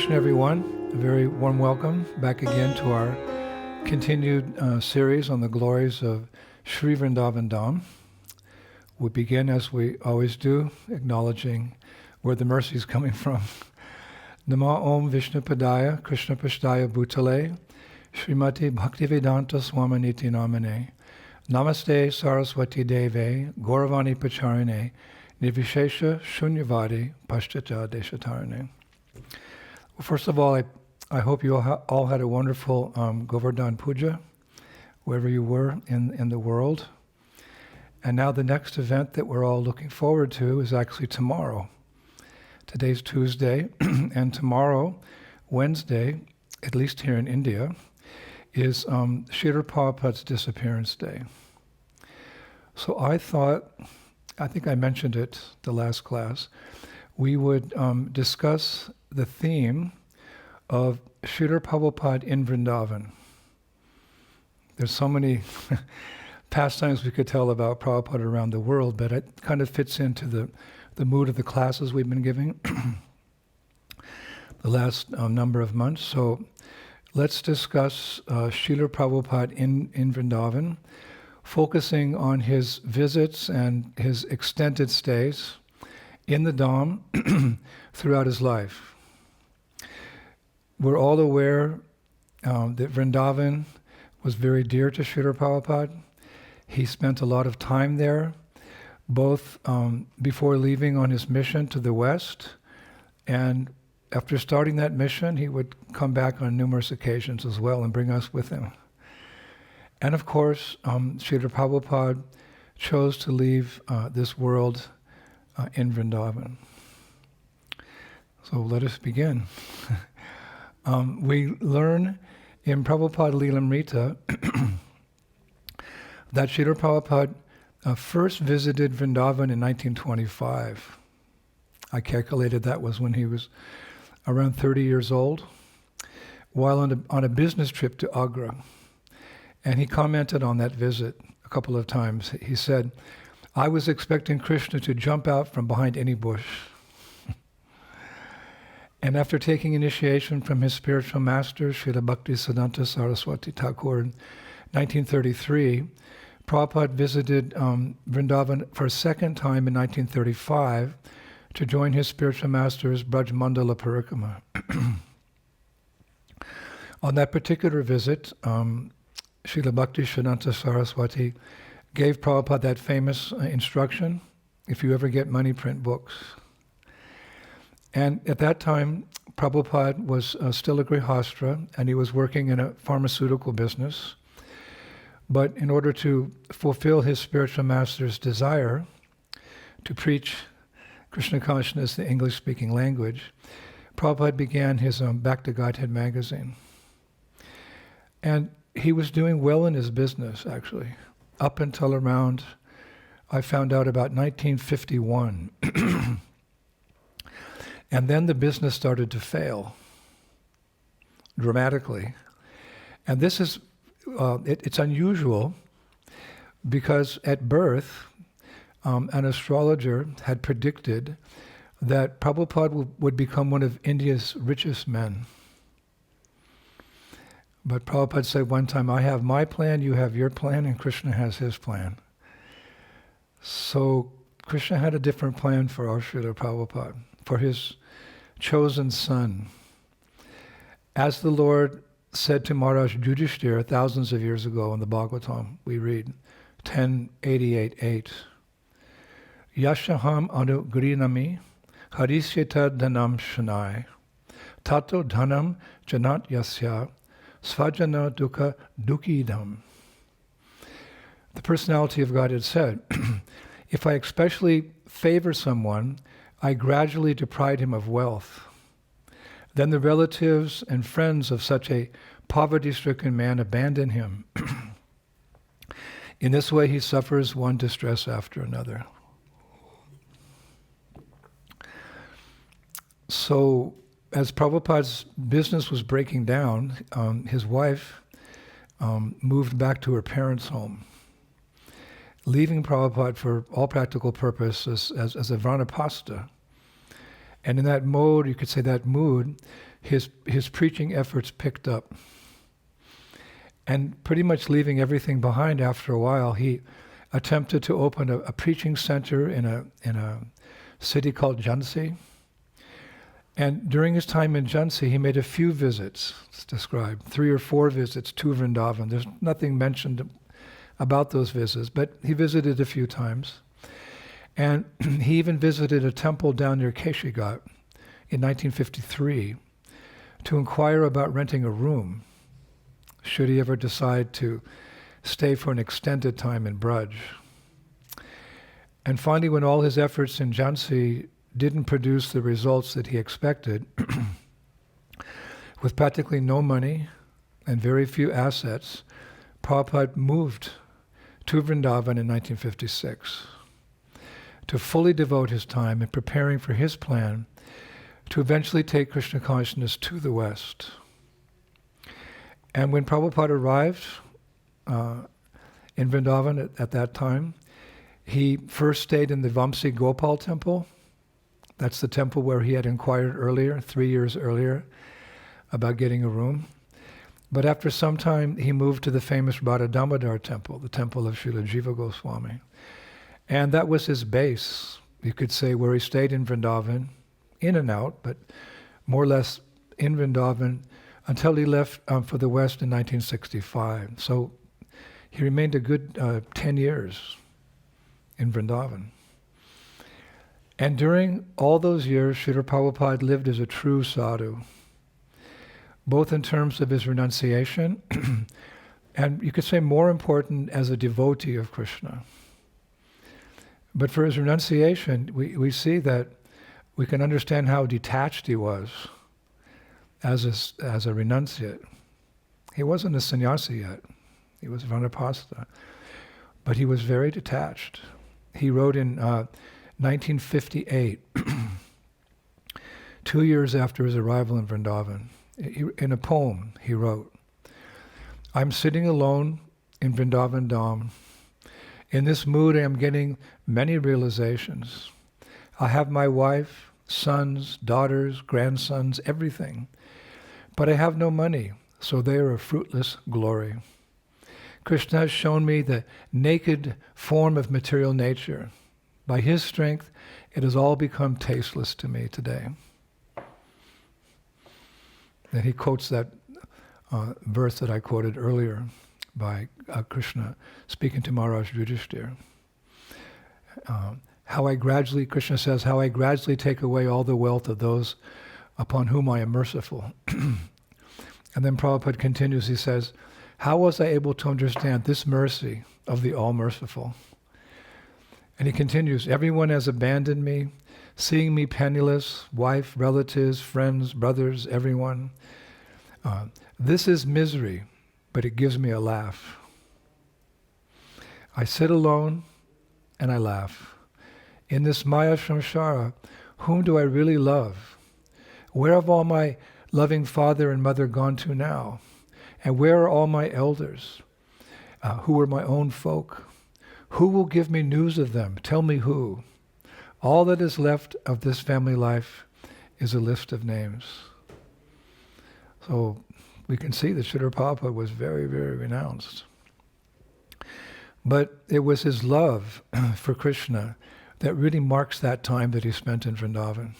Krishna, everyone. A very warm welcome back again to our continued series on the glories of Sri Vrindavan Dham. We begin, as we always do, acknowledging where the mercy is coming from. Nama Om Vishnu Padaya Krishna Pashtaya Bhutale Srimati Bhaktivedanta Swaminiti Namane Namaste Saraswati Deve Gauravani Pacharine Nirvishesha Shunyavadi Pashtata Deshatarane. Well, first of all, I hope you all had a wonderful Govardhan Puja, wherever you were in the world. And now the next event that we're all looking forward to is actually tomorrow. Today's Tuesday, and tomorrow, Wednesday, at least here in India, is Srila Prabhupada's disappearance day. So I think I mentioned it the last class, we would discuss the theme of Srila Prabhupada in Vrindavan. There's so many pastimes we could tell about Prabhupada around the world, but it kind of fits into the mood of the classes we've been giving the last number of months. So let's discuss Srila Prabhupada in Vrindavan, focusing on his visits and his extended stays in the Dham throughout his life. We're all aware that Vrindavan was very dear to Srila Prabhupada. He spent a lot of time there, both before leaving on his mission to the West, and after starting that mission, he would come back on numerous occasions as well and bring us with him. And of course, Srila Prabhupada chose to leave this world in Vrindavan. So let us begin. We learn in Prabhupada Lilamrita that Srila Prabhupada first visited Vrindavan in 1925. I calculated that was when he was around 30 years old, while on a business trip to Agra. And he commented on that visit a couple of times. He said, "I was expecting Krishna to jump out from behind any bush." And after taking initiation from his spiritual master, Srila Bhaktisiddhanta Saraswati Thakur, in 1933, Prabhupada visited Vrindavan for a second time in 1935 to join his spiritual master's Braj Mandala Parikrama. On that particular visit, Srila Bhaktisiddhanta Saraswati gave Prabhupada that famous instruction, if you ever get money, print books. And at that time, Prabhupada was still a Grihastra, and he was working in a pharmaceutical business. But in order to fulfill his spiritual master's desire to preach Krishna consciousness, the English-speaking language, Prabhupada began his Back to Godhead magazine. And he was doing well in his business, actually, up until around, I found out, about 1951. And then the business started to fail dramatically. And this is, it's unusual because at birth, an astrologer had predicted that Prabhupada would become one of India's richest men. But Prabhupada said one time, "I have my plan, you have your plan, and Krishna has his plan." So Krishna had a different plan for our Srila Prabhupada, for his chosen son. As the Lord said to Maharaj Yudhishthira thousands of years ago in the Bhagavatam, we read 1088:8, "Yashaham anu grinami harisyeta dhanam shanai tato dhanam janat yasya svajana dukkha dukkidam." The personality of God had said, "If I especially favor someone, I gradually deprive him of wealth. Then the relatives and friends of such a poverty-stricken man abandon him. In this way he suffers one distress after another." So as Prabhupada's business was breaking down, his wife moved back to her parents' home, leaving Prabhupada for all practical purposes as a Vranapasta. And in that mode, you could say that mood, his preaching efforts picked up. And pretty much leaving everything behind after a while, he attempted to open a preaching center in a city called Jhansi. And during his time in Jhansi, he made a few visits, it's described, 3 or 4 visits to Vrindavan. There's nothing mentioned about those visits, but he visited a few times. And he even visited a temple down near Keshigat in 1953 to inquire about renting a room, should he ever decide to stay for an extended time in Braj. And finally, when all his efforts in Jhansi didn't produce the results that he expected, with practically no money and very few assets, Prabhupada moved to Vrindavan in 1956 to fully devote his time in preparing for his plan to eventually take Krishna consciousness to the West. And when Prabhupada arrived in Vrindavan at that time, he first stayed in the Vamsi Gopal temple. That's the temple where he had inquired earlier, 3 years earlier, about getting a room. But after some time, he moved to the famous Radha Damodar temple, the temple of Srila Jiva Goswami. And that was his base, you could say, where he stayed in Vrindavan, in and out, but more or less in Vrindavan until he left for the West in 1965. So he remained a good 10 years in Vrindavan. And during all those years, Srila Prabhupada lived as a true sadhu, both in terms of his renunciation and you could say more important as a devotee of Krishna. But for his renunciation, we see that we can understand how detached he was as a renunciate. He wasn't a sannyasi yet. He was Vanapasta. But he was very detached. He wrote in 1958, 2 years after his arrival in Vrindavan, in a poem he wrote, "I'm sitting alone in Vrindavan Dham. In this mood I am getting many realizations. I have my wife, sons, daughters, grandsons, everything. But I have no money, so they are a fruitless glory. Krishna has shown me the naked form of material nature. By his strength, it has all become tasteless to me today." Then he quotes that verse that I quoted earlier by Krishna speaking to Maharaj Yudhishthira. Krishna says, how I gradually take away all the wealth of those upon whom I am merciful. And then Prabhupada continues, he says, how was I able to understand this mercy of the All-Merciful? And he continues, everyone has abandoned me, seeing me penniless, wife, relatives, friends, brothers, everyone. This is misery, but it gives me a laugh. I sit alone and I laugh. In this Maya Samsara, whom do I really love? Where have all my loving father and mother gone to now? And where are all my elders, who were my own folk? Who will give me news of them? Tell me who. All that is left of this family life is a list of names. So we can see that Srila Prabhupada was very, very renounced. But it was his love for Krishna that really marks that time that he spent in Vrindavan.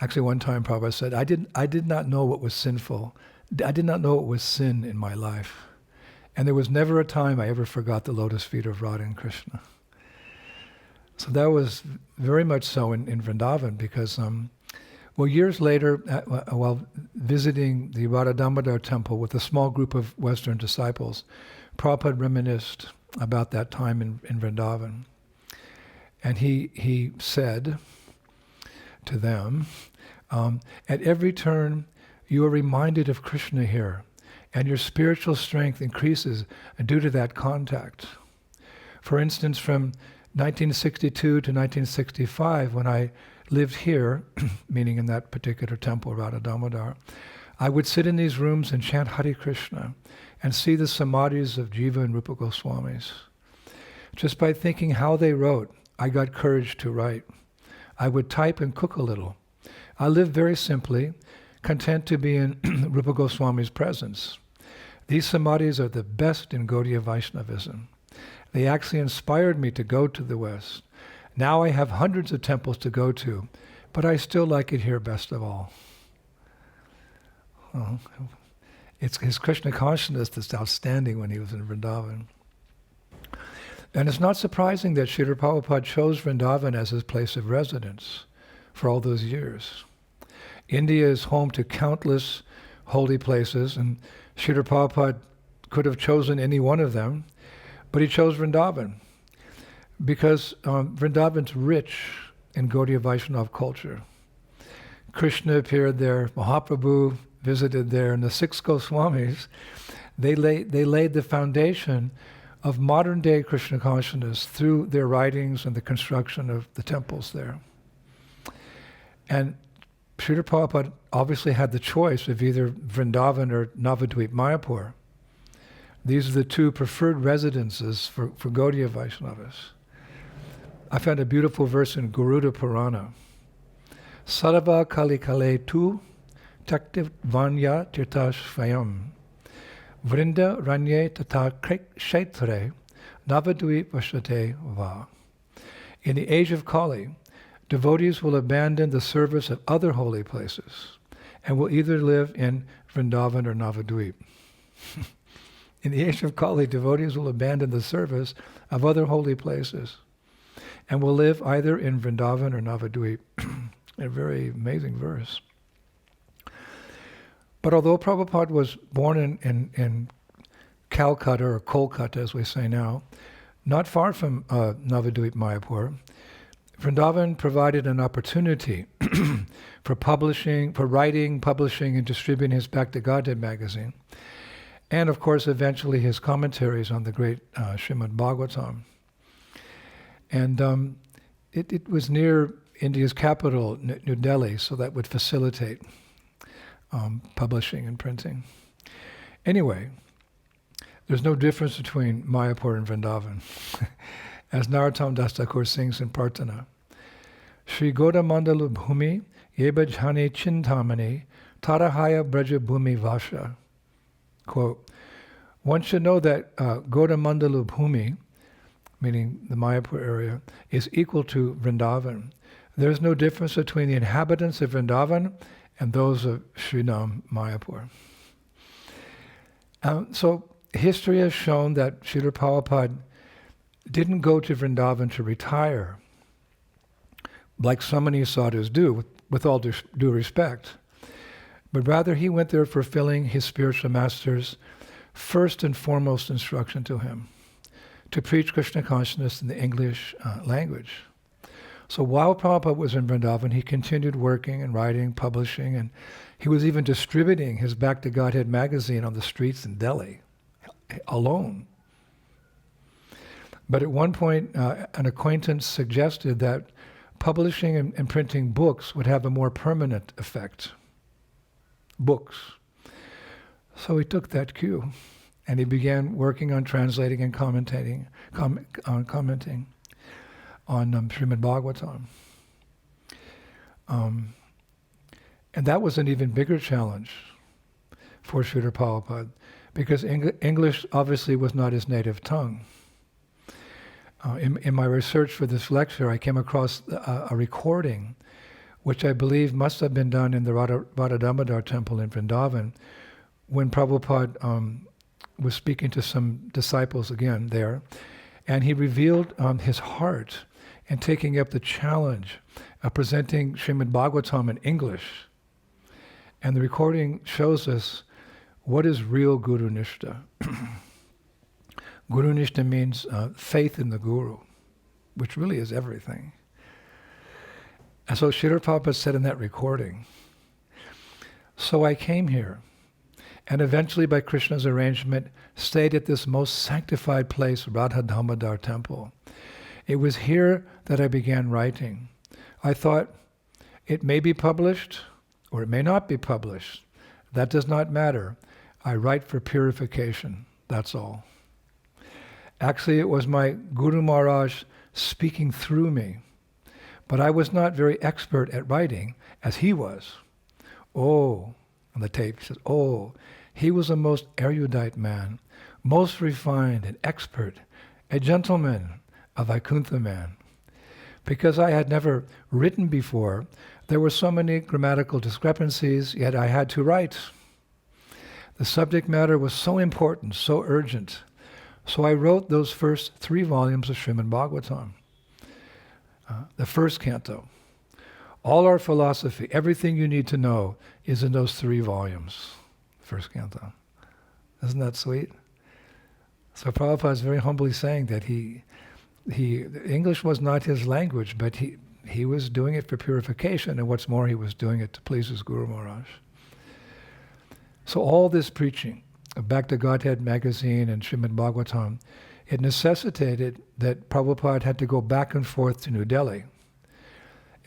Actually, one time Prabhupada said, I did not know what was sinful. I did not know what was sin in my life. And there was never a time I ever forgot the lotus feet of Radha and Krishna. So that was very much so in Vrindavan because, years later, while visiting the Radha Damodar temple with a small group of Western disciples, Prabhupada reminisced about that time in Vrindavan. And he said to them, at every turn you are reminded of Krishna here, and your spiritual strength increases due to that contact. For instance, from 1962 to 1965, when I lived here, meaning in that particular temple, Radha Damodar, I would sit in these rooms and chant Hare Krishna and see the samadhis of Jiva and Rupa Goswamis. Just by thinking how they wrote, I got courage to write. I would type and cook a little. I lived very simply, content to be in Rupa Goswami's presence. These samadhis are the best in Gaudiya Vaishnavism. They actually inspired me to go to the West. Now I have hundreds of temples to go to, but I still like it here best of all. Well, it's his Krishna consciousness that's outstanding when he was in Vrindavan. And it's not surprising that Srila Prabhupada chose Vrindavan as his place of residence for all those years. India is home to countless holy places, and Srila Prabhupada could have chosen any one of them, but he chose Vrindavan because Vrindavan's rich in Gaudiya Vaishnava culture. Krishna appeared there, Mahaprabhu visited there, and the six Goswamis, they laid the foundation of modern day Krishna consciousness through their writings and the construction of the temples there. And Srila Prabhupada obviously had the choice of either Vrindavan or Navadvip Mayapur. These are the two preferred residences for Gaudiya Vaishnavas. I found a beautiful verse in Garuda Purana. Sarva kali kale tu taktiv vanya tirtash svayam. Vrinda ranye tata kshetre navadvip vashate va. In the age of Kali, devotees will abandon the service of other holy places and will either live in Vrindavan or Navadvip. In the age of Kali, devotees will abandon the service of other holy places and will live either in Vrindavan or Navadvip. A very amazing verse. But although Prabhupada was born in Calcutta, or Kolkata as we say now, not far from Navadvip Mayapur, Vrindavan provided an opportunity for writing, publishing, and distributing his Bhakti Godhead magazine, and of course eventually his commentaries on the great Srimad Bhagavatam. And it was near India's capital, New Delhi, so that would facilitate publishing and printing. Anyway, there's no difference between Mayapur and Vrindavan. As Narottam Das Thakur sings in Prarthana, Shri Goda Mandalu Bhumi Yeba Jhane Chintamani Tarahaya Braja Bhumi Vasha. Quote, one should know that Goda Mandalu Bhumi, meaning the Mayapur area, is equal to Vrindavan. There's no difference between the inhabitants of Vrindavan and those of Srinam Mayapur. So history has shown that Srila Prabhupada didn't go to Vrindavan to retire, like so many sadhus do, with all due respect, but rather he went there fulfilling his spiritual master's first and foremost instruction to him, to preach Krishna consciousness in the English language. So while Prabhupada was in Vrindavan, he continued working and writing, publishing, and he was even distributing his Bhakti Godhead magazine on the streets in Delhi, alone. But at one point, an acquaintance suggested that publishing and printing books would have a more permanent effect. Books. So he took that cue, and he began working on translating and commenting on Srimad Bhagavatam. And that was an even bigger challenge for Srila Prabhupada, because English obviously was not his native tongue. In my research for this lecture, I came across a recording, which I believe must have been done in the Radha Damodar temple in Vrindavan, when Prabhupada was speaking to some disciples again there, and he revealed his heart in taking up the challenge of presenting Srimad Bhagavatam in English. And the recording shows us what is real Guru Nishta. Guru Nishta means faith in the Guru, which really is everything. And so Srila Prabhupada said in that recording, so I came here, and eventually by Krishna's arrangement, stayed at this most sanctified place, Radha Damodar temple. It was here that I began writing. I thought, it may be published, or it may not be published. That does not matter. I write for purification, that's all. Actually, it was my Guru Maharaj speaking through me, But I was not very expert at writing, as he was. Oh, on the tape, he says, oh, he was a most erudite man, most refined and expert, a gentleman, a Vaikuntha man. Because I had never written before, there were so many grammatical discrepancies, yet I had to write. The subject matter was so important, so urgent. So I wrote those first 3 volumes of Srimad Bhagavatam, the first canto. All our philosophy, everything you need to know, is in those 3 volumes, first canto. Isn't that sweet? So Prabhupada is very humbly saying that English was not his language, but he was doing it for purification, and what's more, he was doing it to please his Guru Maharaj. So all this preaching, Back to Godhead magazine and Srimad Bhagavatam, it necessitated that Prabhupada had to go back and forth to New Delhi.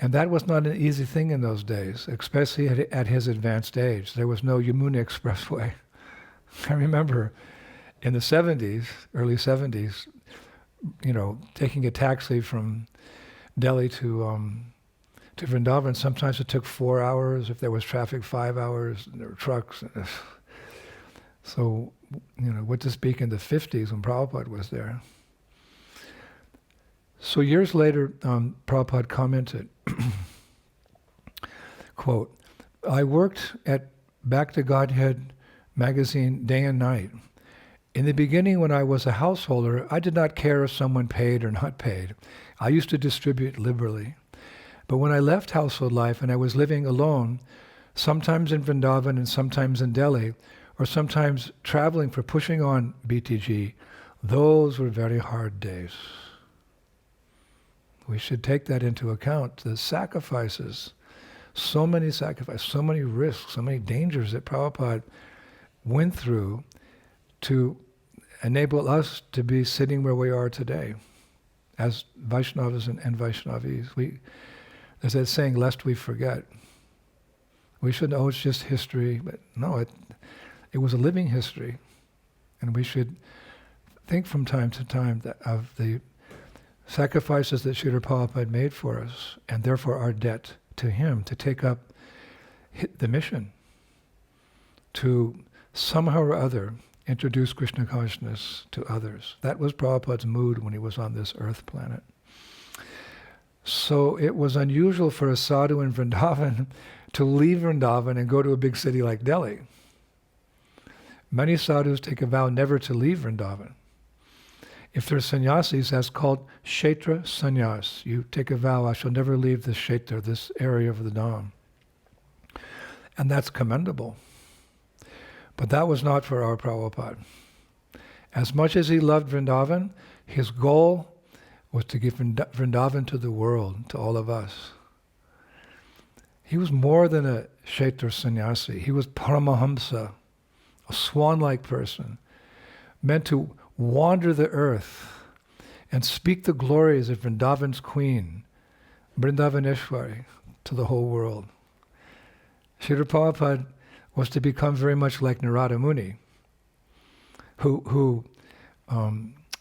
And that was not an easy thing in those days, especially at his advanced age. There was no Yamuna Expressway. I remember in the 70s, early 70s, taking a taxi from Delhi to Vrindavan. Sometimes it took 4 hours. If there was traffic, 5 hours. And there were trucks. So, what to speak in the 50s when Prabhupada was there. So years later, Prabhupada commented, quote, I worked at Back to Godhead magazine day and night. In the beginning, when I was a householder, I did not care if someone paid or not paid. I used to distribute liberally. But when I left household life and I was living alone, sometimes in Vrindavan and sometimes in Delhi, or sometimes traveling for pushing on BTG, those were very hard days. We should take that into account. The sacrifices, so many sacrifices, so many risks, so many dangers that Prabhupada went through to enable us to be sitting where we are today as Vaishnavas and Vaishnavis. There's that saying, lest we forget. We should know it's just history, but no, it was a living history. And we should think from time to time of the sacrifices that Srila Prabhupada made for us, and therefore our debt to him to take up the mission to somehow or other introduce Krishna consciousness to others. That was Prabhupada's mood when he was on this earth planet. So it was unusual for a sadhu in Vrindavan to leave Vrindavan and go to a big city like Delhi. Many sadhus take a vow never to leave Vrindavan. If they're sannyasis, that's called kshetra sannyas. You take a vow, I shall never leave this kshetra, this area of the Dham. And that's commendable. But that was not for our Prabhupada. As much as he loved Vrindavan, his goal was to give Vrindavan to the world, to all of us. He was more than a kshetra sannyasi. He was paramahamsa, a swan-like person, meant to wander the earth and speak the glories of Vrindavan's queen, Vrindavaneshwari, to the whole world. Srila Prabhupada was to become very much like Narada Muni, who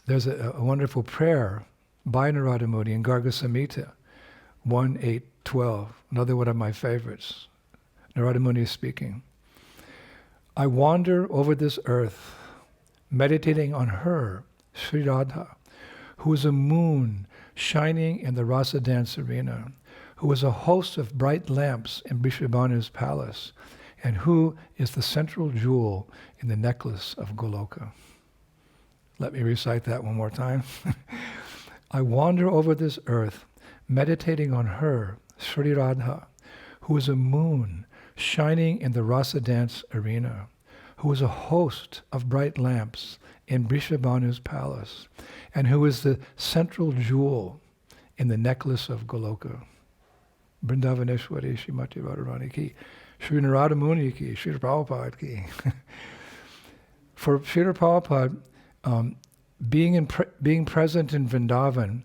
there's a wonderful prayer by Narada Muni in Garga Samhita 1.8.12, another one of my favorites. Narada Muni is speaking. I wander over this earth, meditating on her, Sri Radha, who is a moon shining in the rasa dance arena, who is a host of bright lamps in Vrishabhanu's palace, and who is the central jewel in the necklace of Goloka. Let me recite that one more time. I wander over this earth, meditating on her, Sri Radha, who is a moon shining in the rasa dance arena, who is a host of bright lamps in Vrishabhanu's palace, and who is the central jewel in the necklace of Goloka. Vrindavaneshwari Srimati Radharani ki, Sri Narada Muni ki, Srila Prabhupada ki. For Srila Prabhupada, being present in Vrindavan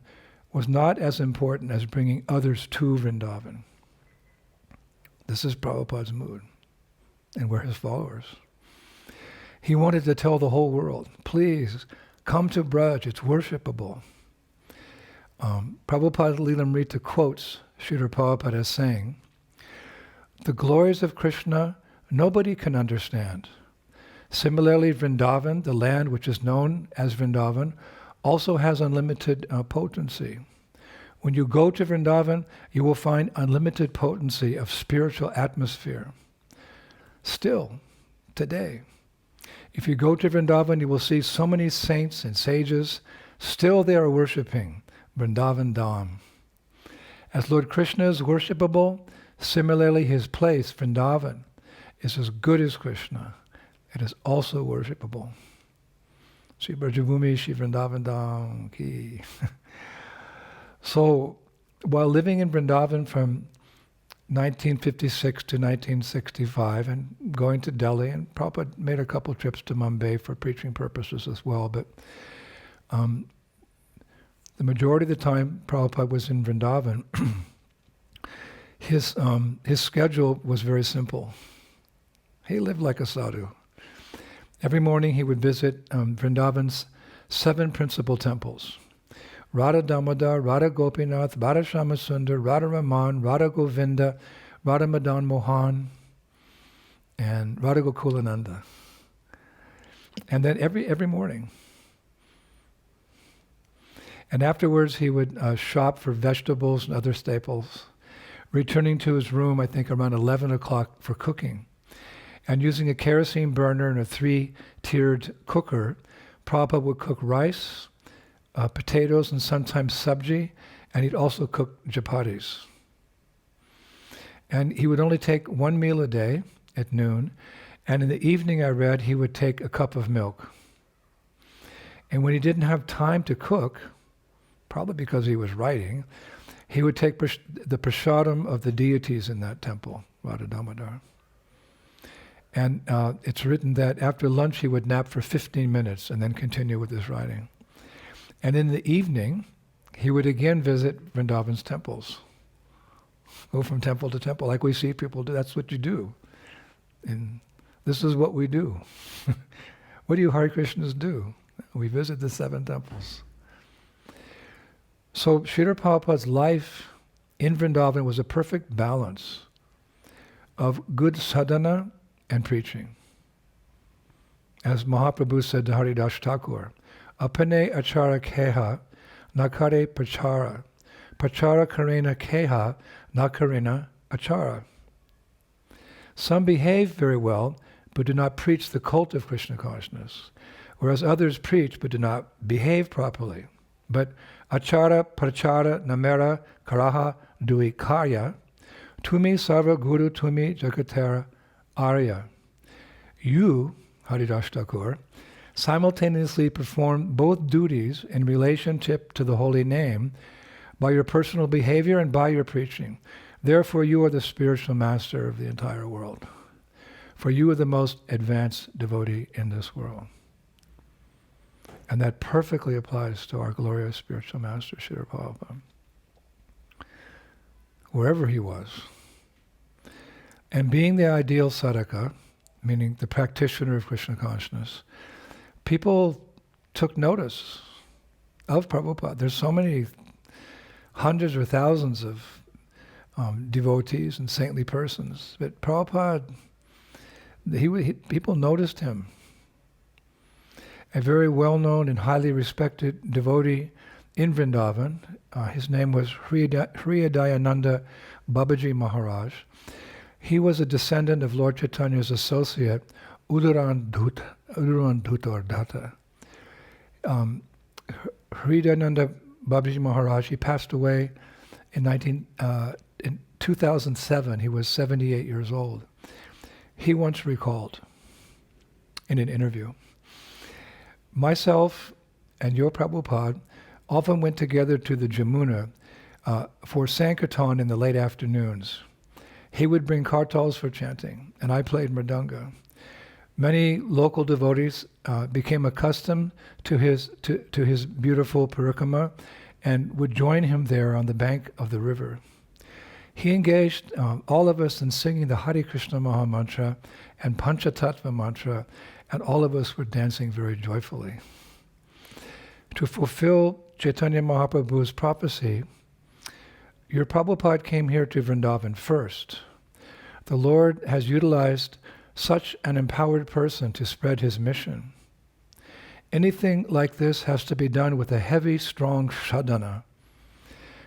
was not as important as bringing others to Vrindavan. This is Prabhupada's mood, and we're his followers. He wanted to tell the whole world, please, come to Vraja, it's worshipable. Prabhupada Lilamrita quotes Srila Prabhupada is saying, the glories of Krishna nobody can understand. Similarly, Vrindavan, the land which is known as Vrindavan, also has unlimited potency. When you go to Vrindavan, you will find unlimited potency of spiritual atmosphere. Still, today, if you go to Vrindavan, you will see so many saints and sages. Still they are worshipping Vrindavan Dham. As Lord Krishna is worshipable, similarly his place, Vrindavan, is as good as Krishna. It is also worshipable. Shri Brajabhumi, Shri Vrindavan Dham ki. So, while living in Vrindavan from 1956 to 1965 and going to Delhi, and Prabhupada made a couple trips to Mumbai for preaching purposes as well, but the majority of the time Prabhupada was in Vrindavan, his schedule was very simple. He lived like a sadhu. Every morning he would visit Vrindavan's 7 principal temples. Radha Damodar, Radha Gopinath, Radha Shamasundar, Radha Raman, Radha Govinda, Radha Madan Mohan, and Radha Gokulananda. And then every morning. And afterwards he would shop for vegetables and other staples, returning to his room, I think around 11 o'clock for cooking. And using a kerosene burner and a 3-tiered cooker, Prabhupada would cook rice, potatoes, and sometimes sabji, and he'd also cook chapatis. And he would only take 1 meal a day at noon, and in the evening I read he would take a cup of milk. And when he didn't have time to cook, probably because he was writing, he would take the prasadam of the deities in that temple, Radha Damodar. And it's written that after lunch he would nap for 15 minutes and then continue with his writing. And in the evening, he would again visit Vrindavan's temples. Go from temple to temple, like we see people do. That's what you do. And this is what we do. What do you Hare Krishnas do? We visit the 7 temples. So Srila Prabhupada's life in Vrindavan was a perfect balance of good sadhana and preaching. As Mahaprabhu said to Haridas Thakur, Apane achara keha nakare pachara. Pachara karena keha nakarena achara. Some behave very well, but do not preach the cult of Krishna consciousness, whereas others preach but do not behave properly. But achara prachara namera karaha dui karya, tumi sarva guru tumi jagatera arya. You, Haridas Thakur, simultaneously perform both duties in relationship to the holy name by your personal behavior and by your preaching. Therefore, you are the spiritual master of the entire world. For you are the most advanced devotee in this world. And that perfectly applies to our glorious spiritual master, Srila Prabhupada. Wherever he was. And being the ideal sadhaka, meaning the practitioner of Krishna consciousness, people took notice of Prabhupada. There's so many hundreds or thousands of devotees and saintly persons, but Prabhupada, people noticed him. A very well-known and highly respected devotee in Vrindavan, his name was Hridayananda Babaji Maharaj. He was a descendant of Lord Chaitanya's associate, Udaran Dhutardhata. Hridayananda Babaji Maharaj, he passed away in 2007. He was 78 years old. He once recalled in an interview, myself and your Prabhupada often went together to the Jamuna for Sankirtan in the late afternoons. He would bring kartals for chanting, and I played mridanga. Many local devotees became accustomed to his beautiful parikrama and would join him there on the bank of the river. He engaged all of us in singing the Hare Krishna Maha Mantra and Panchatattva mantra, and all of us were dancing very joyfully. To fulfill Chaitanya Mahaprabhu's prophecy, your Prabhupada came here to Vrindavan first. The Lord has utilized such an empowered person to spread his mission. Anything like this has to be done with a heavy, strong sadhana.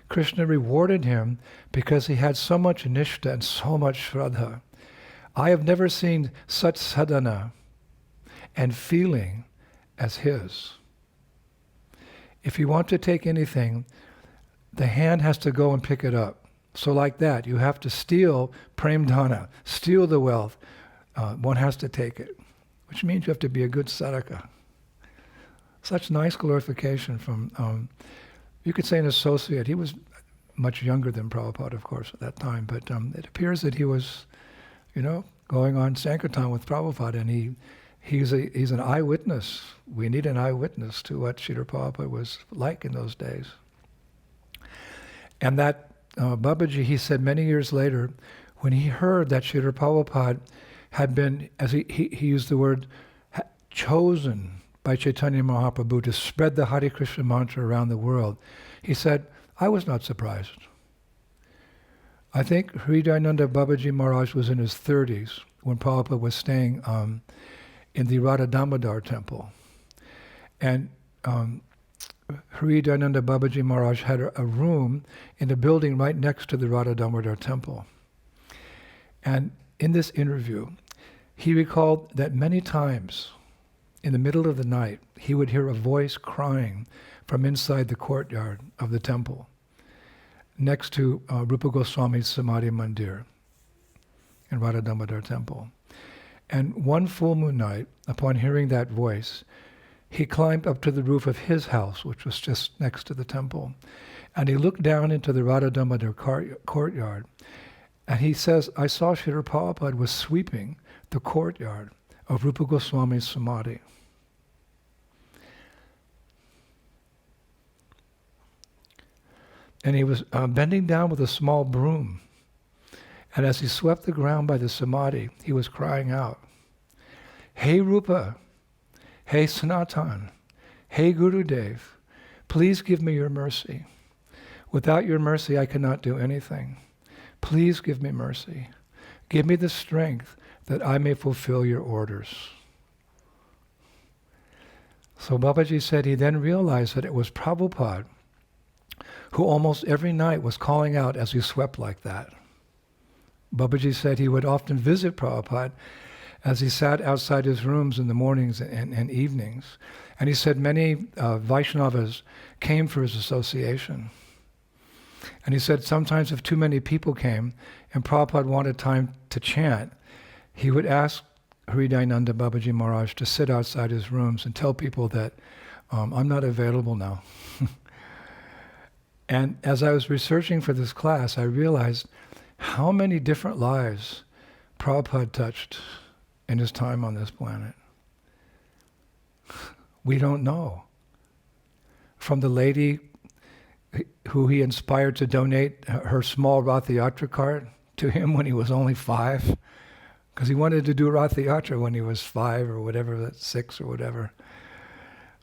Krishna rewarded him because he had so much nishta and so much shraddha. I have never seen such sadhana and feeling as his. If you want to take anything, the hand has to go and pick it up. So like that, you have to steal prem dhana, steal the wealth. One has to take it, which means you have to be a good sadhaka. Such nice glorification from, you could say an associate. He was much younger than Prabhupada, of course, at that time, but it appears that he was, going on Sankirtan with Prabhupada, and he's an eyewitness. We need an eyewitness to what Srila Prabhupada was like in those days. And that Babaji, he said many years later, when he heard that Srila Prabhupada had been, as he used the word, chosen by Chaitanya Mahaprabhu to spread the Hare Krishna mantra around the world, he said, I was not surprised. I think Hridayananda Babaji Maharaj was in his 30s when Prabhupada was staying in the Radha Damodar temple. And Hridayananda Babaji Maharaj had a room in a building right next to the Radha Damodar temple. And in this interview, he recalled that many times in the middle of the night, he would hear a voice crying from inside the courtyard of the temple, next to Rupa Goswami's Samadhi Mandir in Radha Damodar temple. And one full moon night, upon hearing that voice, he climbed up to the roof of his house, which was just next to the temple, and he looked down into the Radha Damodar courtyard, and he says, I saw Srila Prabhupada was sweeping the courtyard of Rupa Goswami's Samadhi. And he was bending down with a small broom. And as he swept the ground by the Samadhi, he was crying out, Hey Rupa, hey Sanatan, hey Gurudev, please give me your mercy. Without your mercy, I cannot do anything. Please give me mercy. Give me the strength that I may fulfill your orders. So Babaji said he then realized that it was Prabhupada who almost every night was calling out as he swept like that. Babaji said he would often visit Prabhupada as he sat outside his rooms in the mornings and evenings. And he said many Vaishnavas came for his association. And he said sometimes if too many people came and Prabhupada wanted time to chant, he would ask Hridayananda Babaji Maharaj to sit outside his rooms and tell people that I'm not available now. And as I was researching for this class, I realized how many different lives Prabhupada touched in his time on this planet. We don't know. From the lady who he inspired to donate her small Rath Yatra cart to him when he was only 5, because he wanted to do Rath Yatra when he was 5 or whatever, 6 or whatever.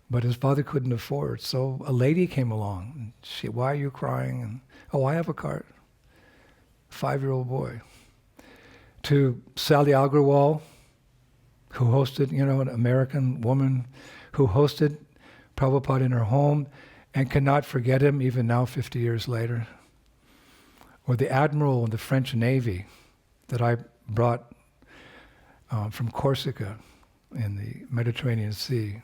But his father couldn't afford. So a lady came along. And she, why are you crying? And, oh, I have a cart. 5-year-old boy. To Sally Agrawal, who hosted, an American woman who hosted Prabhupada in her home and cannot forget him even now 50 years later. Or the admiral in the French Navy that I brought from Corsica in the Mediterranean Sea.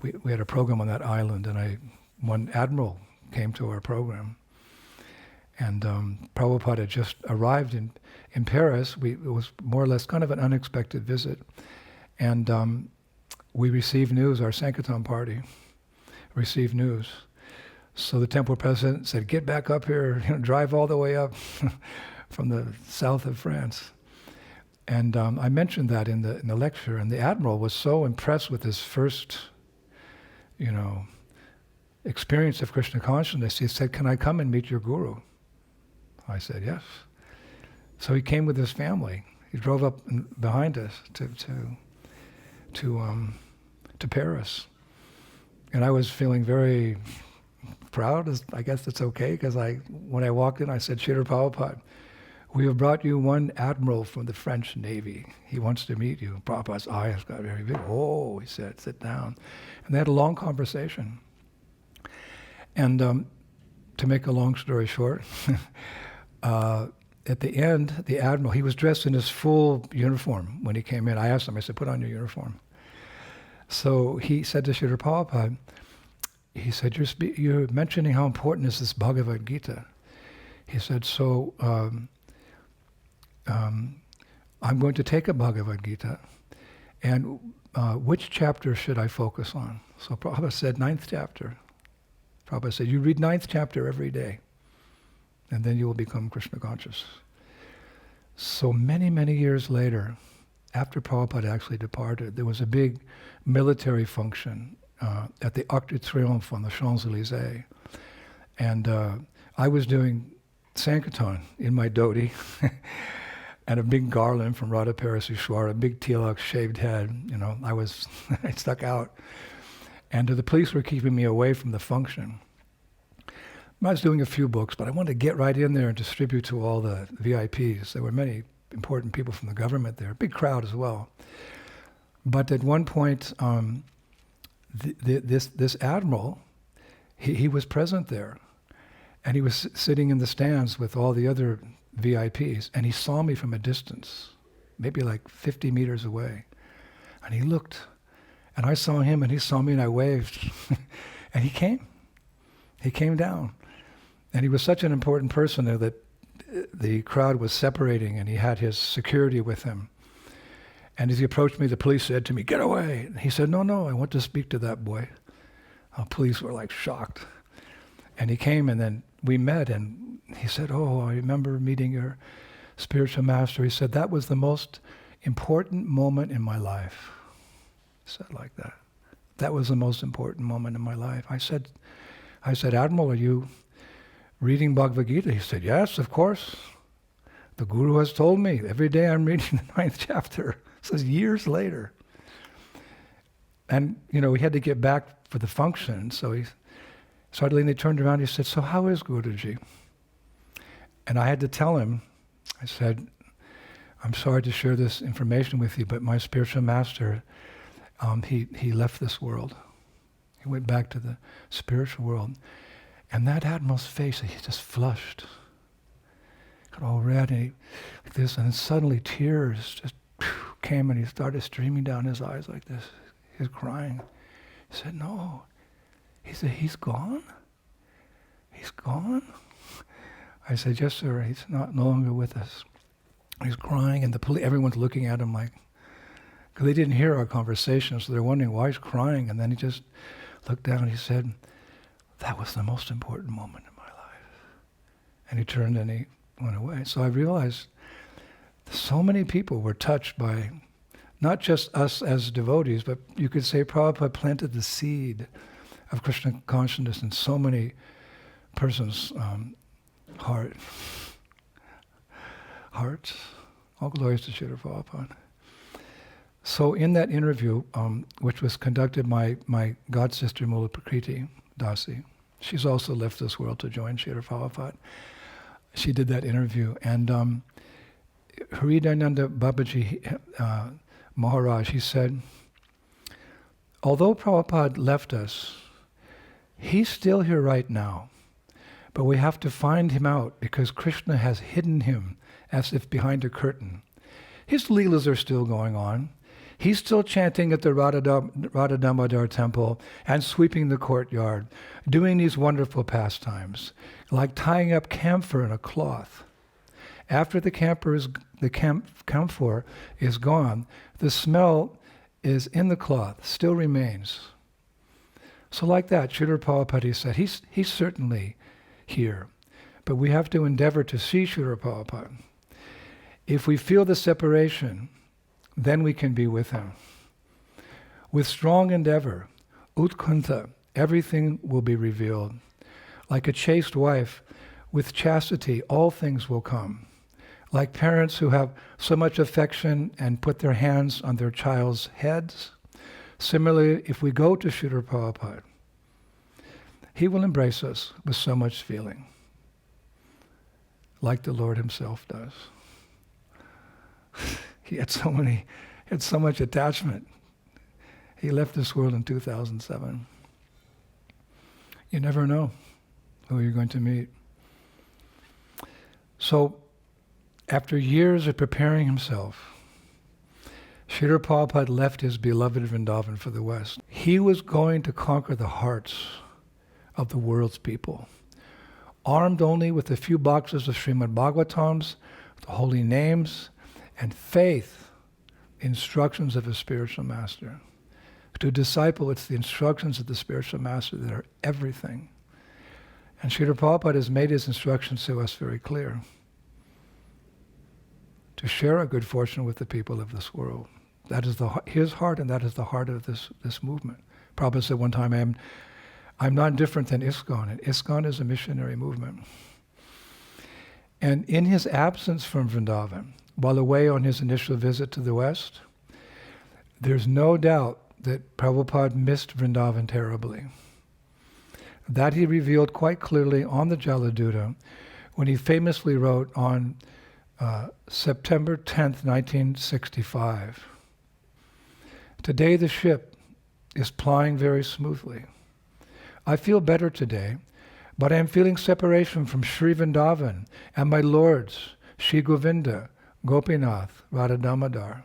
We had a program on that island, and one admiral came to our program. And Prabhupada had just arrived in Paris. It was more or less kind of an unexpected visit. And we received news, our Sankirtan party received news. So the temple president said, get back up here, drive all the way up from the south of France. And I mentioned that in the lecture, and the admiral was so impressed with his first experience of Krishna consciousness, he said, can I come and meet your guru? I said, yes. So he came with his family. He drove up behind us to Paris. And I was feeling very proud. I guess it's okay, because when I walked in, I said, Srila Prabhupada, we have brought you one admiral from the French Navy. He wants to meet you. Prabhupada's eyes got very big. Oh, he said, sit down. And they had a long conversation. And to make a long story short, at the end, the admiral, he was dressed in his full uniform when he came in. I asked him, I said, put on your uniform. So he said to Srila Prabhupada, he said, you're mentioning how important is this Bhagavad Gita. He said, so I'm going to take a Bhagavad Gita, and which chapter should I focus on? So Prabhupada said, 9th chapter. Prabhupada said, you read 9th chapter every day, and then you will become Krishna conscious. So many, many years later, after Prabhupada actually departed, there was a big military function at the Arc de Triomphe on the Champs-Élysées. And I was doing Sankirtan in my dhoti, and a big garland from Radha Parasishwara, a big tilak, shaved head. I stuck out. And the police were keeping me away from the function. I was doing a few books, but I wanted to get right in there and distribute to all the VIPs. There were many important people from the government there, a big crowd as well. But at one point, this admiral, he was present there, and he was sitting in the stands with all the other VIPs, and he saw me from a distance, maybe like 50 meters away. And he looked, and I saw him, and he saw me, and I waved. And he came. He came down. And he was such an important person there that the crowd was separating, and he had his security with him. And as he approached me, the police said to me, "Get away." And he said, no, I want to speak to that boy. Police were like shocked. And he came, and then we met, and he said, "Oh, I remember meeting your spiritual master." He said, "That was the most important moment in my life." He said like that. "That was the most important moment in my life." I said, "Admiral, are you reading Bhagavad Gita?" He said, "Yes, of course. The Guru has told me. Every day I'm reading the 9th chapter." This is years later. And, we had to get back for the function. So suddenly they turned around and he said, "So how is Guruji?" And I had to tell him, I said, "I'm sorry to share this information with you, but my spiritual master, he left this world. He went back to the spiritual world." And that admiral's face, he just flushed. Got all red and like this, and then suddenly tears just came and he started streaming down his eyes like this. He was crying. He said, "No." He said, "He's gone? He's gone?" I said, "Yes, sir. He's no longer with us." He's crying, and everyone's looking at him like, because they didn't hear our conversation, so they're wondering why he's crying. And then he just looked down and he said, "That was the most important moment in my life." And he turned and he went away. So I realized so many people were touched by not just us as devotees, but you could say Prabhupada planted the seed of Krishna consciousness in so many persons' hearts. All glories to Srila Prabhupada. So in that interview, which was conducted by my god sister Mula Prakriti Dasi, she's also left this world to join Srila Prabhupada. She did that interview, and Hridayananda Babaji Maharaj, he said, "Although Prabhupada left us, he's still here right now, but we have to find him out because Krishna has hidden him as if behind a curtain. His leelas are still going on. He's still chanting at the Radha Damodar temple and sweeping the courtyard, doing these wonderful pastimes, like tying up camphor in a cloth. After the camphor is gone, the smell is in the cloth, still remains." So like that, Srila Prabhupada said, he's certainly here, but we have to endeavor to see Srila Prabhupada. If we feel the separation, then we can be with him. With strong endeavor, utkanta, everything will be revealed. Like a chaste wife, with chastity, all things will come. Like parents who have so much affection and put their hands on their child's heads, similarly, if we go to Srila Prabhupada, He will embrace us with so much feeling, like the Lord himself does. He had so much attachment. He left this world in 2007. You never know who you're going to meet. So, after years of preparing himself, Srila Prabhupada left his beloved Vrindavan for the West. He was going to conquer the hearts of the world's people, armed only with a few boxes of Srimad Bhagavatams, the holy names, and faith, instructions of a spiritual master. To disciple, it's the instructions of the spiritual master that are everything. And Srila Prabhupada has made his instructions to us very clear. To share our good fortune with the people of this world. That is his heart, and that is the heart of this movement. Prabhupada said one time, I'm not different than ISKCON, and ISKCON is a missionary movement. And in his absence from Vrindavan, while away on his initial visit to the West, there's no doubt that Prabhupada missed Vrindavan terribly. That he revealed quite clearly on the Jaladuta when he famously wrote on September 10th, 1965, "Today the ship is plying very smoothly. I feel better today, but I am feeling separation from Sri Vrindavan and my lords, Sri Govinda, Gopinath, Radha Damodar.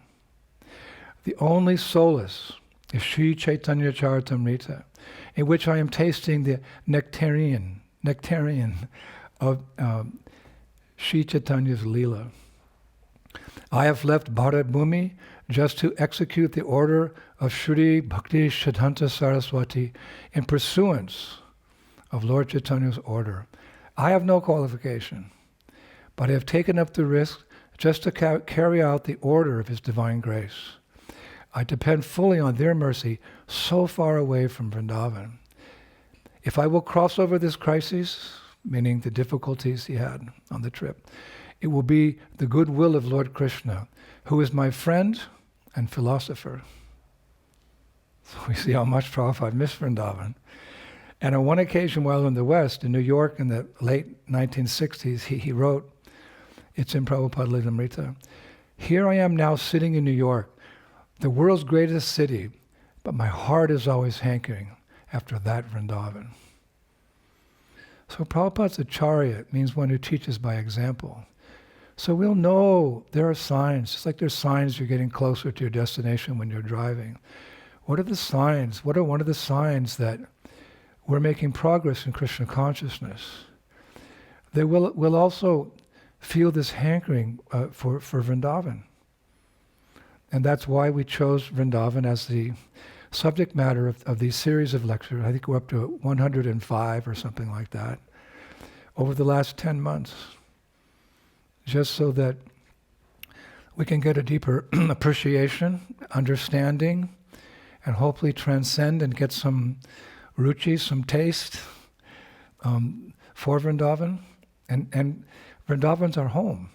The only solace is Sri Chaitanya Charitamrita, in which I am tasting the nectarian of Sri Chaitanya's Leela. I have left Bharat Bhumi just to execute the order of Shri Bhakti Siddhanta Saraswati in pursuance of Lord Chaitanya's order. I have no qualification, but I have taken up the risk just to carry out the order of His divine grace. I depend fully on their mercy so far away from Vrindavan. If I will cross over this crisis," meaning the difficulties he had on the trip, "it will be the goodwill of Lord Krishna, who is my friend and philosopher." So we see how much Prabhupada missed Vrindavan. And on one occasion while in the West, in New York in the late 1960s, he wrote, it's in Prabhupada Lilamrita, "Here I am now sitting in New York, the world's greatest city, but my heart is always hankering after that Vrindavan." So Prabhupada's acharya, it means one who teaches by example. So we'll know there are signs, just like there's signs you're getting closer to your destination when you're driving. What are the signs? What are one of the signs that we're making progress in Krishna consciousness? They will also feel this hankering for Vrindavan. And that's why we chose Vrindavan as the subject matter of these series of lectures. I think we're up to 105 or something like that over the last 10 months, just so that we can get a deeper appreciation, understanding, and hopefully transcend and get some ruchi, some taste for Vrindavan. And Vrindavan's our home.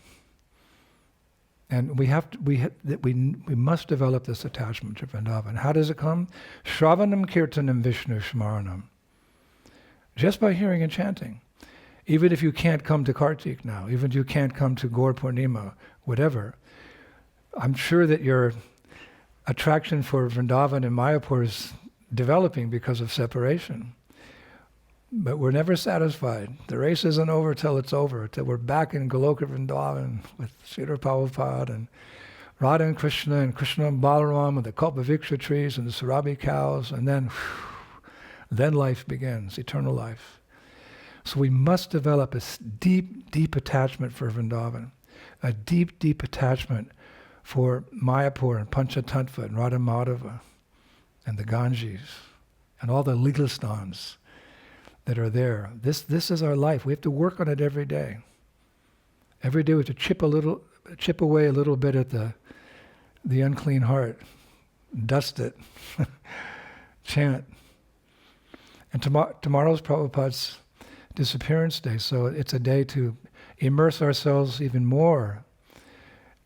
And we must develop this attachment to Vrindavan. How does it come? Shravanam Kirtanam Vishnu Shmaranam. Just by hearing and chanting. Even if you can't come to Kartik now, even if you can't come to Gaur Purnima, whatever, I'm sure that your attraction for Vrindavan and Mayapur is developing because of separation. But we're never satisfied. The race isn't over till it's over, till we're back in Goloka Vrindavan with Srila Prabhupada and Radha and Krishna and Balaram and the Kalpavriksha trees and the Surabi cows, and then life begins, eternal life. So we must develop a deep, deep attachment for Vrindavan, a deep, deep attachment for Mayapur and Panchatattva and Radha Madhava and the Ganges and all the Leelastans that are there. This is our life. We have to work on it every day. Every day we have to chip away a little bit at the unclean heart, dust it, chant. And tomorrow's Prabhupada's disappearance day, so it's a day to immerse ourselves even more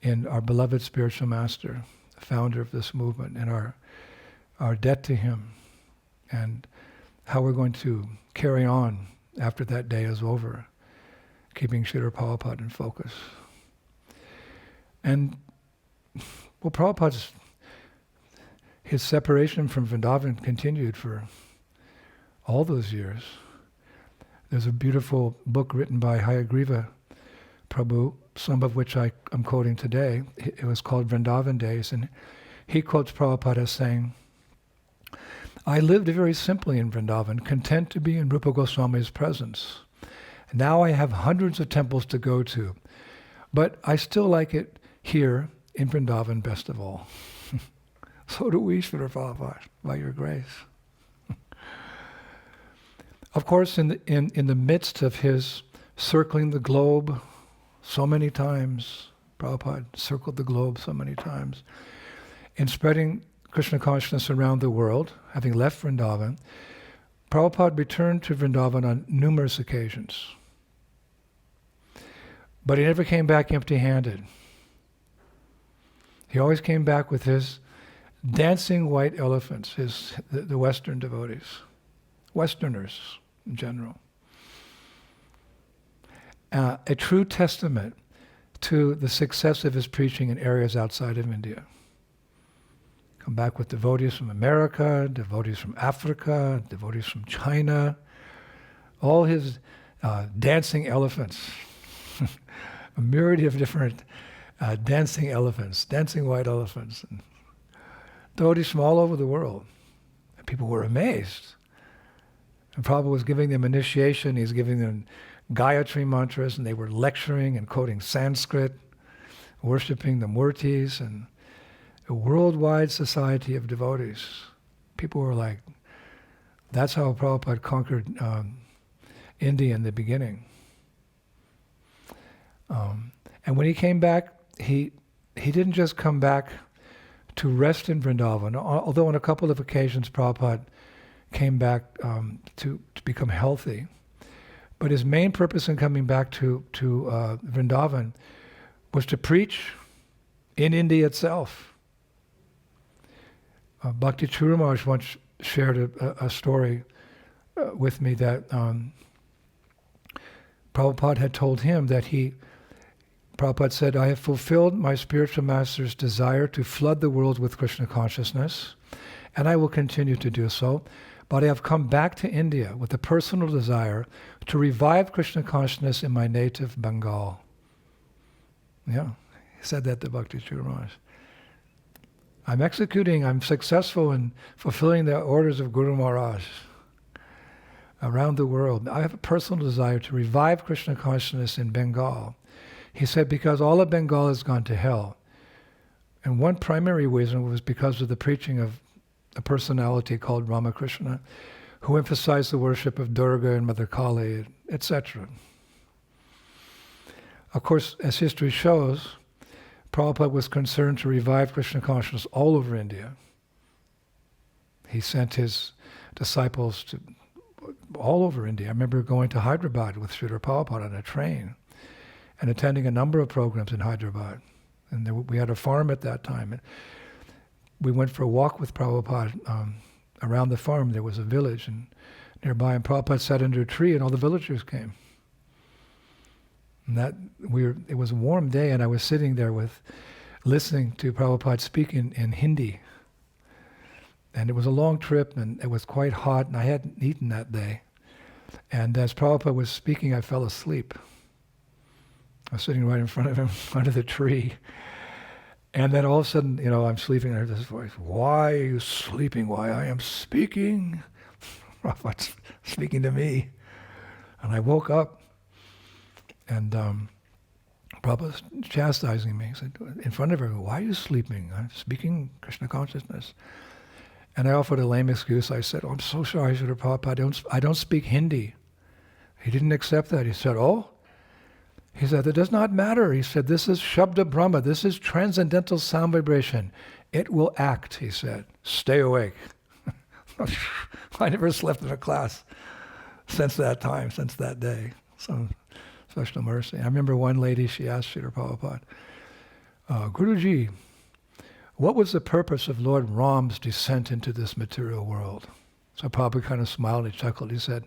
in our beloved spiritual master, the founder of this movement, and our debt to him, and how we're going to carry on after that day is over, keeping Srila Prabhupada in focus. And, well, his separation from Vrindavan continued for all those years. There's a beautiful book written by Hayagriva Prabhu, some of which I'm quoting today. It was called Vrindavan Days, and he quotes Prabhupada as saying, "I lived very simply in Vrindavan, content to be in Rupa Goswami's presence. Now I have hundreds of temples to go to, but I still like it here in Vrindavan best of all." So do we, Srila Prabhupada, by your grace. Of course, in the midst of his circling the globe so many times, Prabhupada circled the globe so many times, in spreading Krishna consciousness around the world, having left Vrindavan, Prabhupada returned to Vrindavan on numerous occasions. But he never came back empty-handed. He always came back with his dancing white elephants, the Western devotees, Westerners in general. A true testament to the success of his preaching in areas outside of India. Come back with devotees from America, devotees from Africa, devotees from China, all his dancing elephants, a myriad of different dancing elephants, dancing white elephants, and devotees from all over the world. And people were amazed. And Prabhupada was giving them initiation, he's giving them Gayatri mantras, and they were lecturing and quoting Sanskrit, worshipping the Murtis, and a worldwide society of devotees. People were like, that's how Prabhupada conquered India in the beginning. And when he came back, he didn't just come back to rest in Vrindavan, although on a couple of occasions Prabhupada came back to become healthy. But his main purpose in coming back to Vrindavan was to preach in India itself. Bhakti Churumaraj once shared a story with me that Prabhupada had told him that Prabhupada said, "I have fulfilled my spiritual master's desire to flood the world with Krishna consciousness, and I will continue to do so. But I have come back to India with a personal desire to revive Krishna consciousness in my native Bengal." Yeah, he said that to Bhakti Churumaraj. I'm successful in fulfilling the orders of Guru Maharaj around the world. I have a personal desire to revive Krishna consciousness in Bengal. He said, because all of Bengal has gone to hell. And one primary reason was because of the preaching of a personality called Ramakrishna, who emphasized the worship of Durga and Mother Kali, etc. Of course, as history shows, Prabhupada was concerned to revive Krishna consciousness all over India. He sent his disciples to all over India. I remember going to Hyderabad with Srila Prabhupada on a train and attending a number of programs in Hyderabad. And we had a farm at that time. And we went for a walk with Prabhupada. Around the farm there was a village and nearby, and Prabhupada sat under a tree and all the villagers came. And it was a warm day, and I was sitting there listening to Prabhupada speak in Hindi. And it was a long trip, and it was quite hot, and I hadn't eaten that day. And as Prabhupada was speaking, I fell asleep. I was sitting right in front of him, under the tree. And then all of a sudden, I'm sleeping, and I heard this voice, "Why are you sleeping? Why I am speaking?" Prabhupada's speaking to me. And I woke up, and Prabhupada was chastising me. He said, in front of everyone, "Why are you sleeping? I'm speaking Krishna consciousness." And I offered a lame excuse. I said, "Oh, I'm so sorry, Srila Prabhupada, I don't speak Hindi." He didn't accept that. He said, "Oh?" He said, "It does not matter." He said, "This is Shabda Brahma. This is transcendental sound vibration. It will act," he said. "Stay awake." I never slept in a class since that time, since that day. Some special mercy. I remember one lady, she asked Srila Prabhupada, "Guruji, what was the purpose of Lord Ram's descent into this material world?" So Prabhupada kind of smiled and chuckled. He said,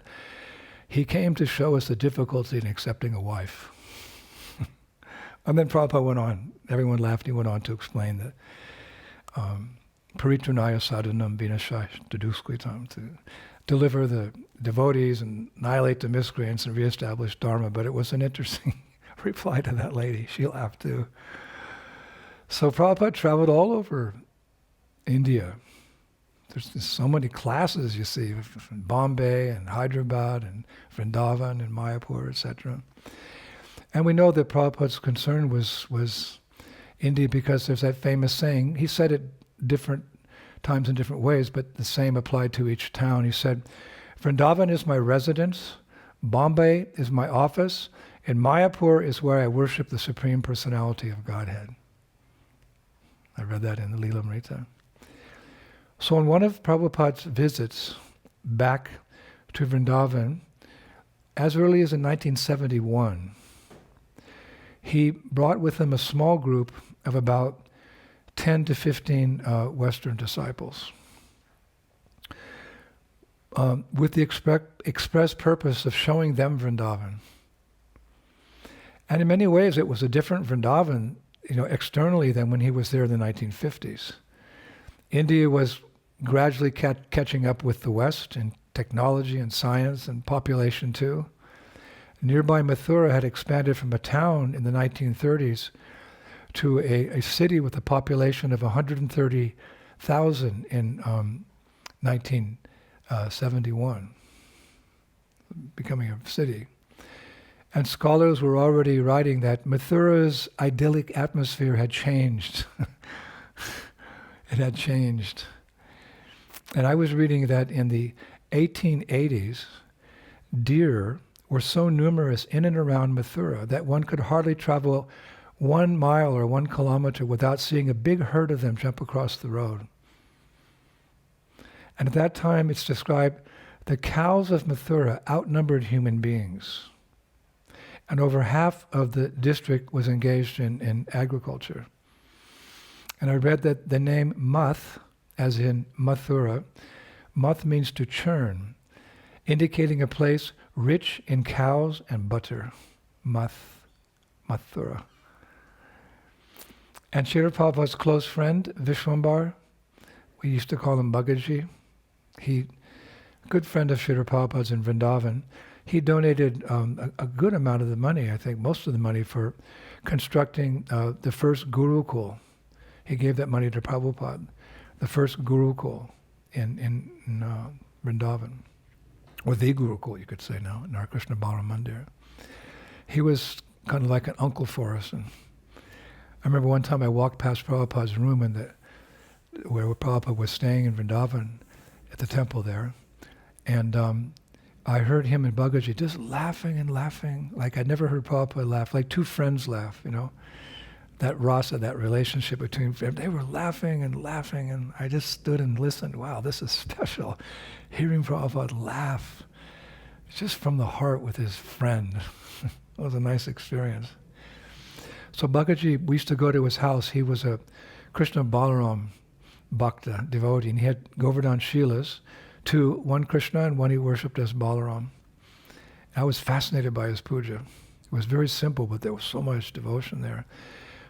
he came to show us the difficulty in accepting a wife. And then Prabhupada went on. Everyone laughed. He went on to explain that paritranaya sadhanam vinashaya taduskritam, to deliver the devotees and annihilate the miscreants and reestablish dharma. But it was an interesting reply to that lady. She laughed too. So Prabhupada traveled all over India. There's just so many classes you see from Bombay and Hyderabad and Vrindavan and Mayapur, etc. And we know that Prabhupada's concern was India because there's that famous saying. He said it different times in different ways, but the same applied to each town. He said, Vrindavan is my residence, Bombay is my office, and Mayapur is where I worship the Supreme Personality of Godhead. I read that in the Lilamrita. So on one of Prabhupada's visits back to Vrindavan, as early as in 1971, he brought with him a small group of about 10 to 15 Western disciples with the express purpose of showing them Vrindavan. And in many ways it was a different Vrindavan, externally than when he was there in the 1950s. India was gradually catching up with the West in technology and science and population too. Nearby Mathura had expanded from a town in the 1930s to a city with a population of 130,000 in 1971, becoming a city. And scholars were already writing that Mathura's idyllic atmosphere had changed. It had changed. And I was reading that in the 1880s, deer were so numerous in and around Mathura that one could hardly travel 1 mile or 1 kilometer without seeing a big herd of them jump across the road. And at that time, it's described the cows of Mathura outnumbered human beings. And over half of the district was engaged in agriculture. And I read that the name Math, as in Mathura, Math means to churn, indicating a place rich in cows and butter. Mathura. And Srila Prabhupada's close friend, Vishwambar, we used to call him Bhagaji. He, a good friend of Srila Prabhupada's in Vrindavan, he donated a good amount of the money, I think most of the money, for constructing the first Gurukul. He gave that money to Prabhupada, the first Gurukul in Vrindavan, or the Gurukul, you could say now, in our Krishna Balaram Mandir. He was kind of like an uncle for us. And I remember one time I walked past Prabhupada's room where Prabhupada was staying in Vrindavan at the temple there, and I heard him and Bhagaji just laughing and laughing, like I'd never heard Prabhupada laugh, like two friends laugh, that rasa, that relationship between them. They were laughing, and I just stood and listened. Wow, this is special. Hearing Prabhupada laugh, just from the heart with his friend. It was a nice experience. So Bhagaji, we used to go to his house. He was a Krishna Balaram Bhakta devotee, and he had Govardhan Shilas, two, one Krishna and one he worshipped as Balaram. I was fascinated by his puja. It was very simple, but there was so much devotion there.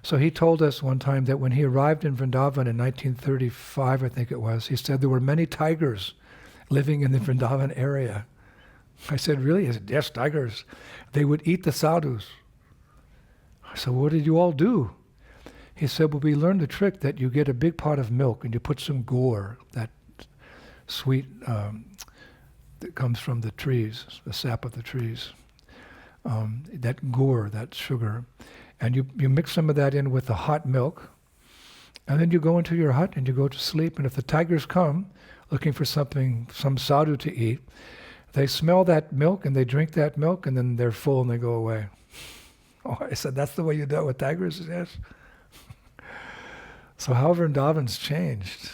So he told us one time that when he arrived in Vrindavan in 1935, I think it was, he said there were many tigers living in the Vrindavan area. I said, really? He said, yes, tigers. They would eat the sadhus. I said, what did you all do? He said, well, we learned the trick that you get a big pot of milk and you put some gur, that sweet that comes from the trees, the sap of the trees, that gur, that sugar. And you mix some of that in with the hot milk, and then you go into your hut and you go to sleep. And if the tigers come looking for something, some sadhu to eat, they smell that milk and they drink that milk, and then they're full and they go away. Oh, I said, that's the way you dealt with tigers? Yes. So how Vrindavan's changed.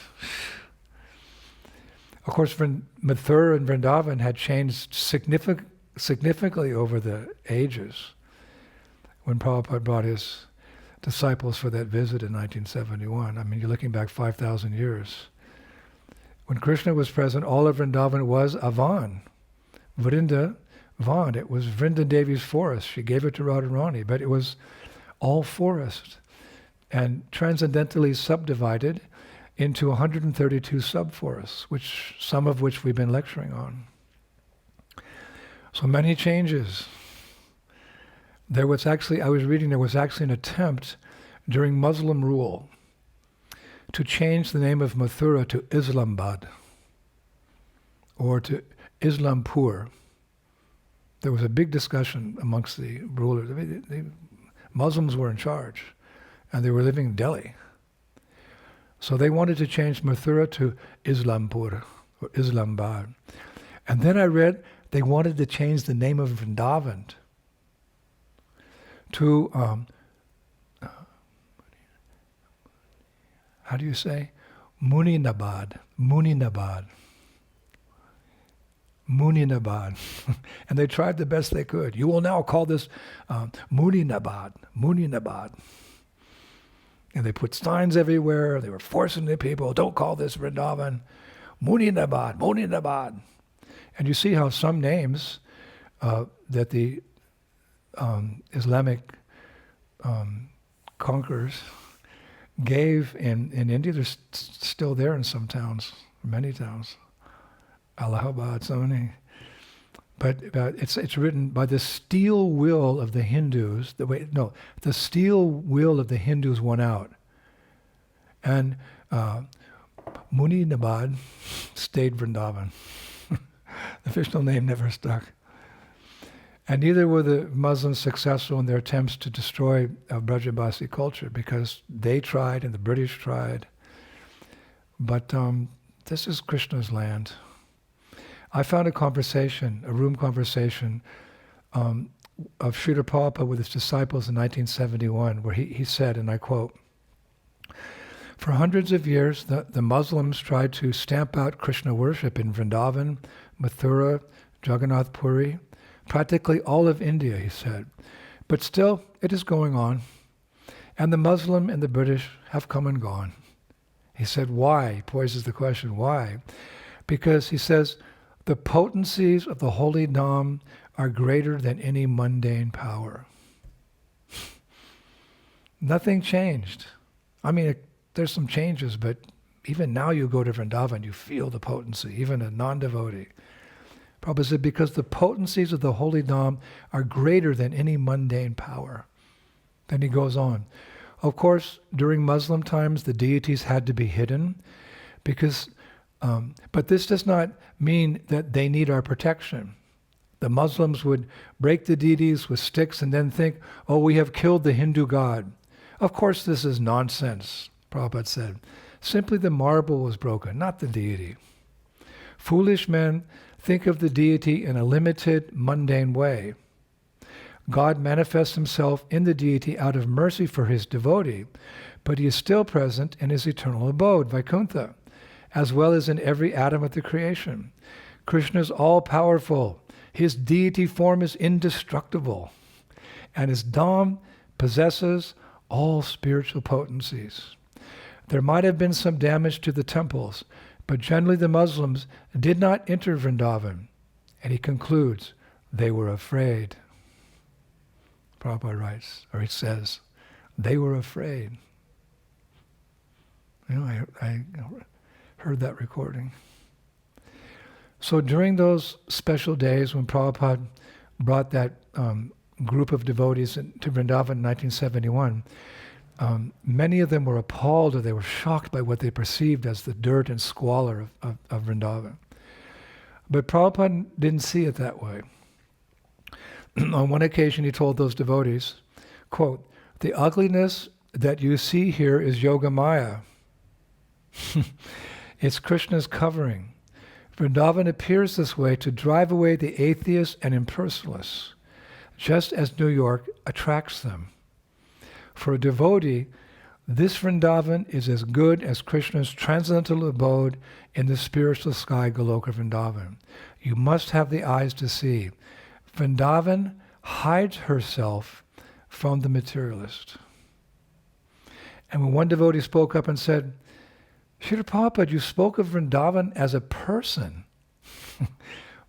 Of course, Mathura and Vrindavan had changed significantly over the ages. When Prabhupada brought his disciples for that visit in 1971, I mean, you're looking back 5,000 years. When Krishna was present, all of Vrindavan was Avan. Vrindavan, it was Vrinda Devi's forest. She gave it to Radharani, but it was all forest and transcendentally subdivided into 132 subforests, some of which we've been lecturing on. So many changes. I was reading, there was actually an attempt during Muslim rule to change the name of Mathura to Islamabad or to Islampur. There was a big discussion amongst the rulers. The Muslims were in charge, and they were living in Delhi. So they wanted to change Mathura to Islampur or Islamabad. And then I read they wanted to change the name of Vrindavan to, how do you say? Muninabad. And they tried the best they could. You will now call this Muninabad. And they put signs everywhere. They were forcing the people, don't call this Vrindavan. Muninabad. And you see how some names that the Islamic conquerors gave in India, they're still there in some towns, many towns. Allahabad, so many. But it's written by the steel will of the Hindus. The steel will of the Hindus won out. And Muninabad stayed Vrindavan. The official name never stuck. And neither were the Muslims successful in their attempts to destroy Brajabasi culture, because they tried and the British tried. But this is Krishna's land. I found a room conversation of Srila Prabhupada with his disciples in 1971, where he said, and I quote, "For hundreds of years, the Muslims tried to stamp out Krishna worship in Vrindavan, Mathura, Jagannath Puri, practically all of India," he said. "But still, it is going on. And the Muslim and the British have come and gone." He said, why? He poses the question, why? Because he says, the potencies of the holy Nam are greater than any mundane power. Nothing changed. I mean, there's some changes, but even now you go to Vrindavan, you feel the potency, even a non-devotee. Prabhupada said, because the potencies of the holy Nam are greater than any mundane power. Then he goes on. Of course, during Muslim times, the deities had to be hidden, but this does not mean that they need our protection. The Muslims would break the deities with sticks and then think, oh, we have killed the Hindu god. Of course, this is nonsense, Prabhupada said. Simply the marble was broken, not the deity. Foolish men think of the deity in a limited, mundane way. God manifests himself in the deity out of mercy for his devotee, but he is still present in his eternal abode, Vaikuntha, as well as in every atom of the creation. Krishna is all-powerful. His deity form is indestructible, and his Dham possesses all spiritual potencies. There might have been some damage to the temples, but generally the Muslims did not enter Vrindavan. And he concludes, they were afraid. Prabhupada writes, or he says, they were afraid. You know, I heard that recording. So during those special days when Prabhupada brought that group of devotees to Vrindavan in 1971, many of them were appalled, or they were shocked by what they perceived as the dirt and squalor of Vrindavan. But Prabhupada didn't see it that way. On one occasion he told those devotees, quote, "The ugliness that you see here is Yoga Maya. It's Krishna's covering. Vrindavan appears this way to drive away the atheists and impersonalists, just as New York attracts them. For a devotee, this Vrindavan is as good as Krishna's transcendental abode in the spiritual sky, Goloka Vrindavan. You must have the eyes to see. Vrindavan hides herself from the materialist." And when one devotee spoke up and said, Srila Prabhupada, you spoke of Vrindavan as a person.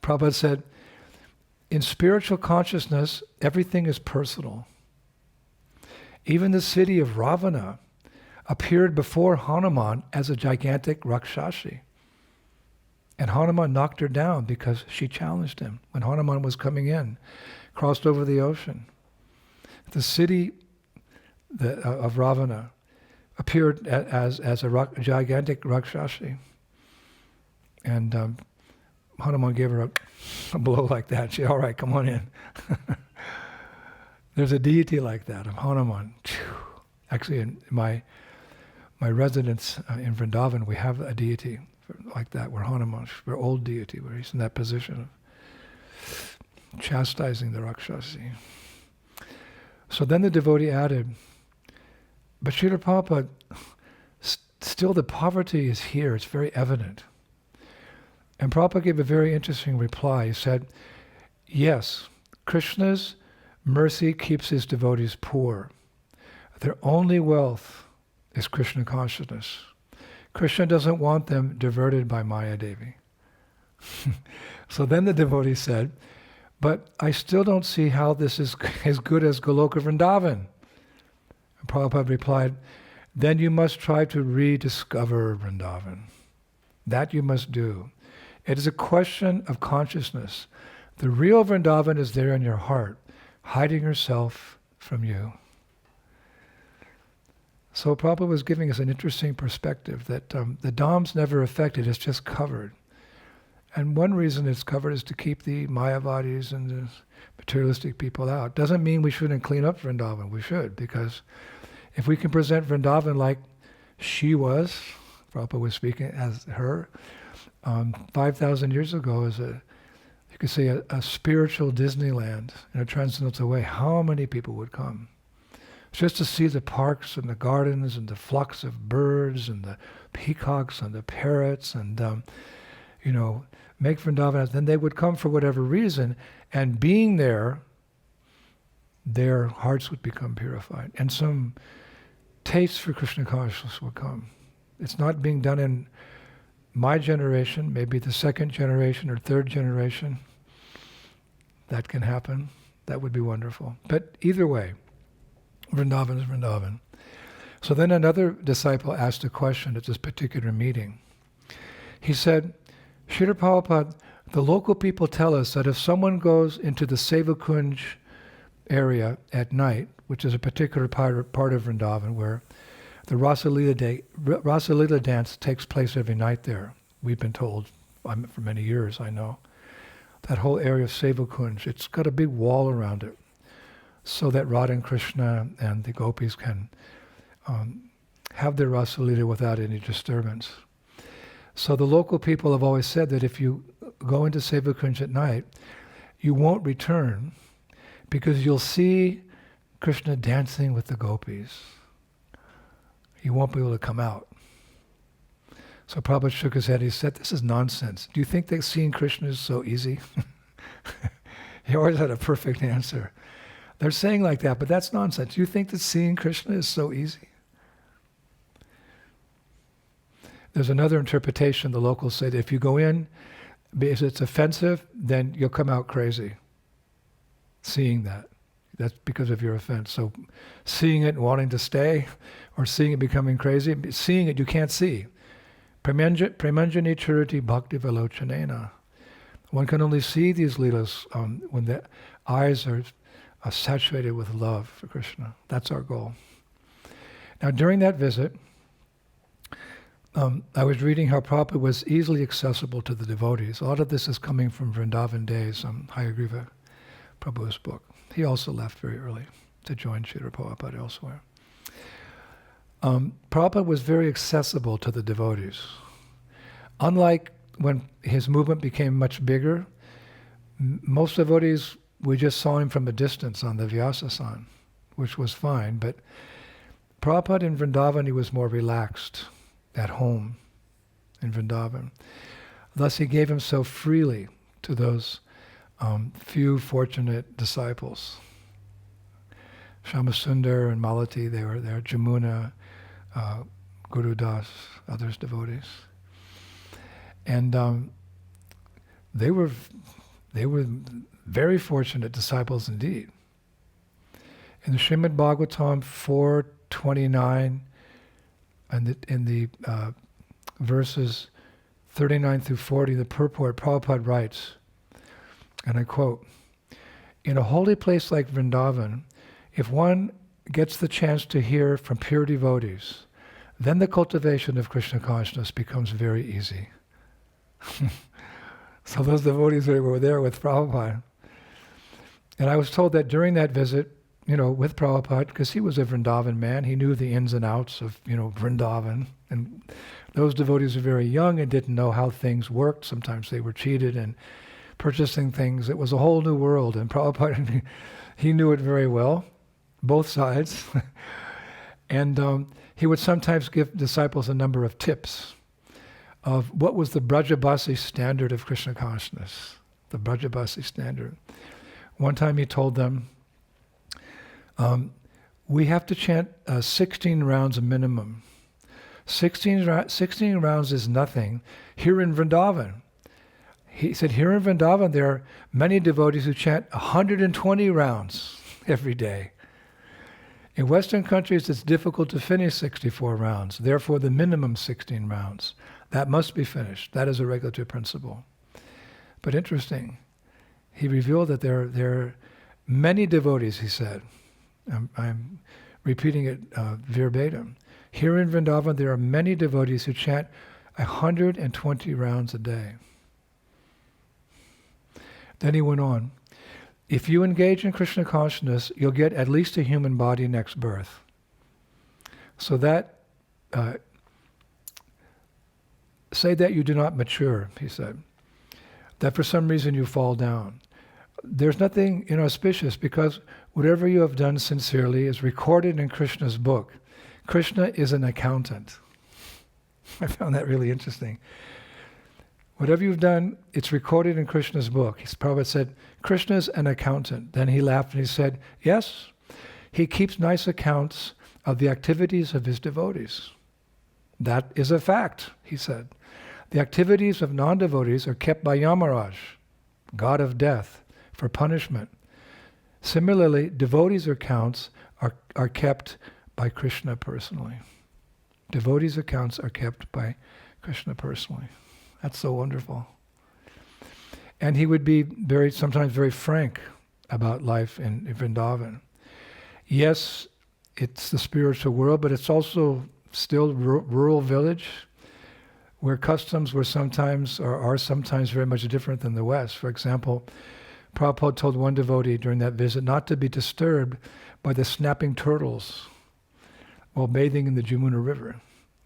Prabhupada said, in spiritual consciousness, everything is personal. Even the city of Ravana appeared before Hanuman as a gigantic Rakshasi. And Hanuman knocked her down because she challenged him when Hanuman was coming in, crossed over the ocean. The city of Ravana appeared as a gigantic Rakshasi. And Hanuman gave her a blow like that. She, all right, come on in. There's a deity like that, of Hanuman. Actually, in my residence in Vrindavan, we have a deity like that, where Hanuman, our old deity, where he's in that position of chastising the Rakshasi. So then the devotee added, but Srila Prabhupada, still the poverty is here, it's very evident. And Prabhupada gave a very interesting reply. He said, yes, Krishna's mercy keeps his devotees poor. Their only wealth is Krishna consciousness. Krishna doesn't want them diverted by Maya Devi. So then the devotee said, but I still don't see how this is as good as Goloka Vrindavan. And Prabhupada replied, then you must try to rediscover Vrindavan. That you must do. It is a question of consciousness. The real Vrindavan is there in your heart, hiding herself from you. So Prabhupada was giving us an interesting perspective that the Dham's never affected, it's just covered. And one reason it's covered is to keep the Mayavadis and the materialistic people out. Doesn't mean we shouldn't clean up Vrindavan, we should, because if we can present Vrindavan like she was, Prabhupada was speaking as her, 5,000 years ago as you could say a spiritual Disneyland in a transcendental way, how many people would come? Just to see the parks and the gardens and the flocks of birds and the peacocks and the parrots and, make Vrindavan, then they would come for whatever reason, and being there, their hearts would become purified. And some taste for Krishna consciousness will come. It's not being done in my generation, maybe the second generation or third generation. That can happen. That would be wonderful. But either way, Vrindavan is Vrindavan. So then another disciple asked a question at this particular meeting. He said, Srila Prabhupada, the local people tell us that if someone goes into the Sevakunj area at night, which is a particular part of Vrindavan where the Rasalila dance takes place every night there, we've been told for many years, I know. That whole area of Sevakunj, it's got a big wall around it, so that Radha and Krishna and the gopis can have their Rasalila without any disturbance. So the local people have always said that if you go into Sevakunj at night, you won't return because you'll see Krishna dancing with the gopis. You won't be able to come out. So Prabhupada shook his head. He said, this is nonsense. Do you think that seeing Krishna is so easy? He always had a perfect answer. They're saying like that, but that's nonsense. You think that seeing Krishna is so easy? There's another interpretation. The locals say that if you go in, because it's offensive, then you'll come out crazy. Seeing that. That's because of your offense. So seeing it and wanting to stay, or seeing it becoming crazy, seeing it you can't see. Premanjani chariti bhakti velochanena. One can only see these leelas when the eyes are saturated with love for Krishna. That's our goal. Now during that visit, I was reading how Prabhupada was easily accessible to the devotees. A lot of this is coming from Vrindavan Days, Hayagriva Prabhu's book. He also left very early to join Srila Prabhupada elsewhere. Prabhupada was very accessible to the devotees. Unlike when his movement became much bigger, most devotees, we just saw him from a distance on the Vyasasan, which was fine, but Prabhupada in Vrindavan, he was more relaxed at home in Vrindavan. Thus he gave himself freely to those few fortunate disciples. Shamasundar and Malati, they were there. Jamuna, Guru Das, others devotees. And they were very fortunate disciples indeed. In the Srimad Bhagavatam 4:29, and in the verses 39 through 40, the purport, Prabhupada writes, and I quote, "In a holy place like Vrindavan, if one gets the chance to hear from pure devotees, then the cultivation of Krishna consciousness becomes very easy." So those devotees were there with Prabhupada. And I was told that during that visit, with Prabhupada, because he was a Vrindavan man, he knew the ins and outs of, Vrindavan. And those devotees were very young and didn't know how things worked. Sometimes they were cheated and purchasing things. It was a whole new world. And Prabhupada, he knew it very well, both sides. And he would sometimes give disciples a number of tips of what was the Vrajabasi standard of Krishna consciousness, the Vrajabasi standard. One time he told them, we have to chant 16 rounds minimum. 16 rounds is nothing. Here in Vrindavan, he said, here in Vrindavan there are many devotees who chant 120 rounds every day. In Western countries, it's difficult to finish 64 rounds. Therefore, the minimum 16 rounds. That must be finished. That is a regulatory principle. But interesting, he revealed that there are many devotees, he said. I'm repeating it verbatim. Here in Vrindavan, there are many devotees who chant 120 rounds a day. Then he went on, if you engage in Krishna consciousness, you'll get at least a human body next birth. So that, say that you do not mature, he said, that for some reason you fall down. There's nothing inauspicious because whatever you have done sincerely is recorded in Krishna's book. Krishna is an accountant. I found that really interesting. Whatever you've done, it's recorded in Krishna's book. Prabhupada said, Krishna's an accountant. Then he laughed and he said, yes, he keeps nice accounts of the activities of his devotees. That is a fact, he said. The activities of non-devotees are kept by Yamaraj, god of death, for punishment. Similarly, devotees' accounts are kept by Krishna personally. Devotees' accounts are kept by Krishna personally. That's so wonderful. And he would be sometimes very frank about life in Vrindavan. Yes, it's the spiritual world, but it's also still rural village where customs were sometimes or are sometimes very much different than the West. For example, Prabhupada told one devotee during that visit not to be disturbed by the snapping turtles while bathing in the Jamuna River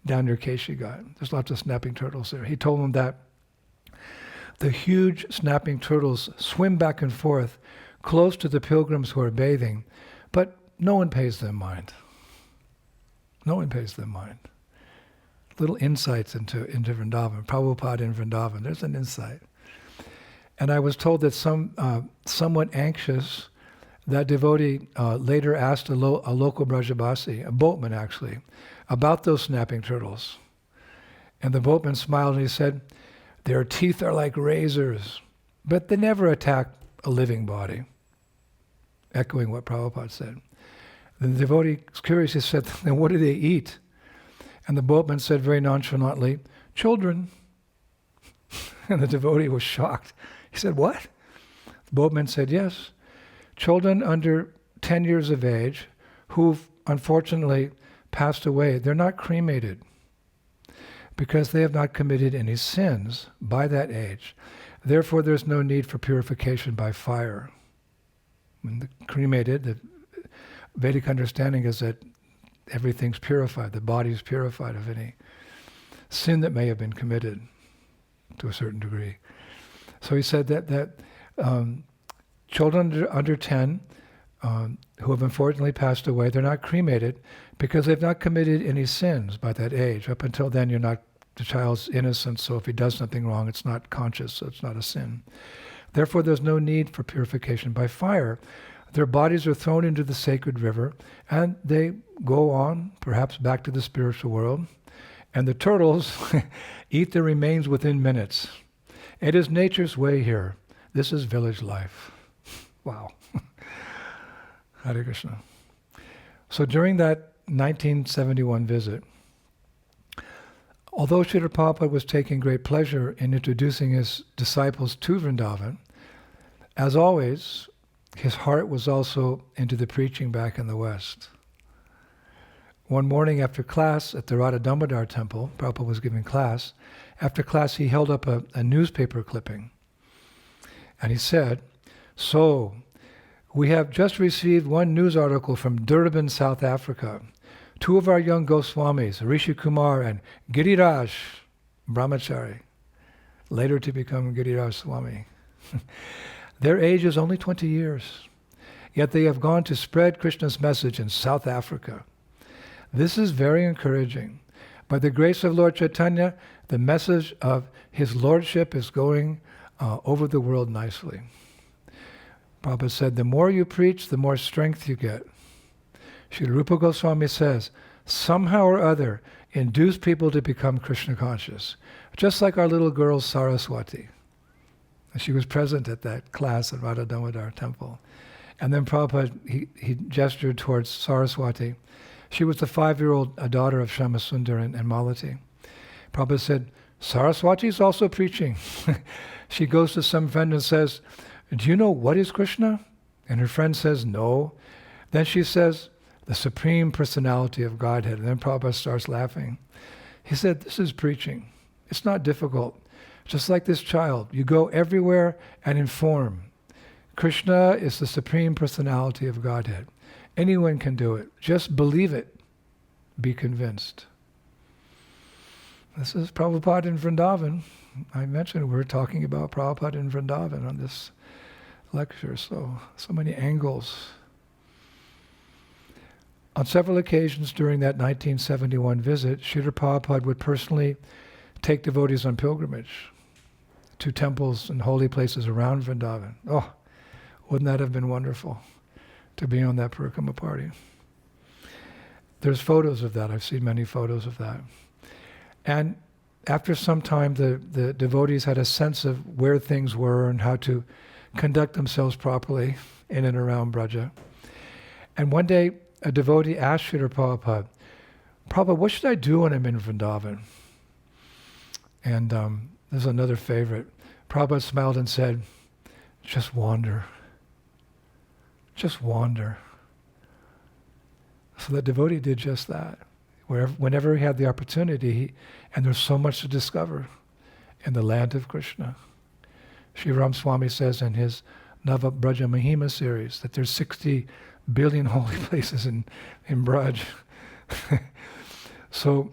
down near Keshigat. There's lots of snapping turtles there. He told them that the huge snapping turtles swim back and forth close to the pilgrims who are bathing, but no one pays them mind. No one pays them mind. Little insights into Vrindavan. Prabhupada in Vrindavan, there's an insight. And I was told that somewhat anxious, that devotee later asked a local Vrajabasi, a boatman actually, about those snapping turtles. And the boatman smiled and he said, their teeth are like razors, but they never attack a living body. Echoing what Prabhupada said. The devotee was curious, he said, then what do they eat? And the boatman said very nonchalantly, children. And the devotee was shocked. He said, what? The boatman said, yes. Children under 10 years of age who've unfortunately passed away, they're not cremated because they have not committed any sins by that age. Therefore, there's no need for purification by fire. When the cremated, the Vedic understanding is that everything's purified, the body is purified of any sin that may have been committed to a certain degree. So he said that children under 10 who have unfortunately passed away, they're not cremated because they've not committed any sins by that age. Up until then, the child's innocent, so if he does something wrong, it's not conscious, so it's not a sin. Therefore, there's no need for purification by fire. Their bodies are thrown into the sacred river, and they go on, perhaps back to the spiritual world. And the turtles eat the remains within minutes. It is nature's way here. This is village life. Wow. Hare Krishna. So during that 1971 visit, although Srila Prabhupada was taking great pleasure in introducing his disciples to Vrindavan, as always, his heart was also into the preaching back in the West. One morning after class at the Radha Damodar temple, Prabhupada was giving class. After class, he held up a newspaper clipping. And he said, "So, we have just received one news article from Durban, South Africa. Two of our young Goswamis, Rishi Kumar and Giriraj Brahmachari, later to become Giriraj Swami. Their age is only 20 years, yet they have gone to spread Krishna's message in South Africa. This is very encouraging. By the grace of Lord Chaitanya, the message of his lordship is going over the world nicely." Prabhupada said, the more you preach, the more strength you get. Srila Rupa Goswami says, somehow or other, induce people to become Krishna conscious. Just like our little girl Saraswati. She was present at that class at Radha Damodar temple. And then Prabhupada, he gestured towards Saraswati. She was the 5-year-old daughter of Shyamasundar and Malati. Prabhupada said, Saraswati is also preaching. She goes to some friend and says, do you know what is Krishna? And her friend says, no. Then she says, the Supreme Personality of Godhead. And then Prabhupada starts laughing. He said, this is preaching. It's not difficult. Just like this child, you go everywhere and inform. Krishna is the Supreme Personality of Godhead. Anyone can do it. Just believe it. Be convinced. This is Prabhupada in Vrindavan. I mentioned we're talking about Prabhupada in Vrindavan on this lecture, so many angles. On several occasions during that 1971 visit, Srila Prabhupada would personally take devotees on pilgrimage to temples and holy places around Vrindavan. Oh, wouldn't that have been wonderful to be on that parikrama party? There's photos of that. I've seen many photos of that. And after some time, the devotees had a sense of where things were and how to conduct themselves properly in and around Vraja. And one day, a devotee asked Srila Prabhupada, Prabhupada, what should I do when I'm in Vrindavan? And this is another favorite. Prabhupada smiled and said, just wander. Just wander. So the devotee did just that. Whenever he had the opportunity, and there's so much to discover in the land of Krishna. Sri Ram Swami says in his Nava Braja Mahima series that there's 60 billion holy places in Braj. So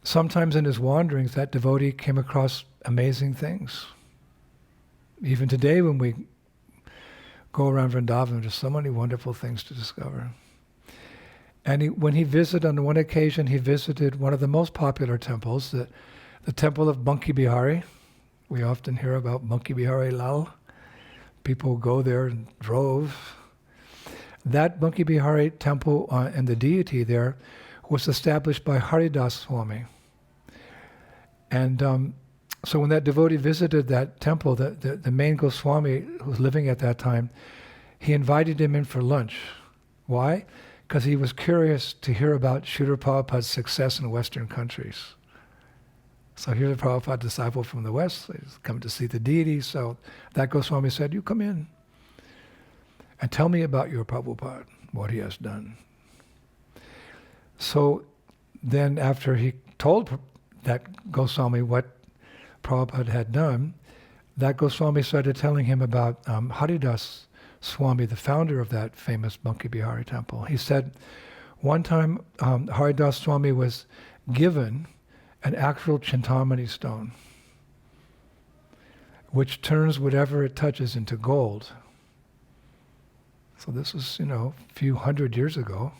sometimes in his wanderings, that devotee came across amazing things. Even today when we go around Vrindavan, there's so many wonderful things to discover. And when he visited, on one occasion, he visited one of the most popular temples, the temple of Banki Bihari. We often hear about Banki Bihari Lal. People go there in droves. That Banki Bihari temple and the deity there was established by Haridas Swami. And so when that devotee visited that temple, the main Goswami who was living at that time, he invited him in for lunch. Why? Because he was curious to hear about Srila Prabhupada's success in Western countries. So here's a Prabhupada disciple from the West. He's come to see the deity. So that Goswami said, you come in and tell me about your Prabhupada, what he has done. So then after he told that Goswami what Prabhupada had done, that Goswami started telling him about Haridas Swami, the founder of that famous Banki Bihari temple. He said, one time Haridas Swami was given an actual Chintamani stone, which turns whatever it touches into gold. So this was, a few hundred years ago.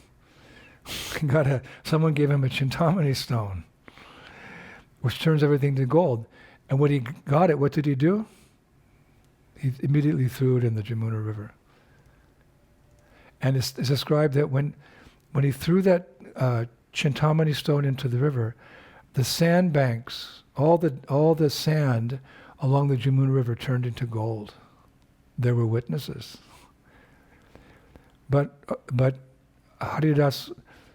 Someone gave him a Chintamani stone, which turns everything to gold. And when he got it, what did he do? He immediately threw it in the Jamuna River. And it's described that when he threw that Chintamani stone into the river, the sandbanks, all the sand along the Jamuna River turned into gold. There were witnesses. But Haridas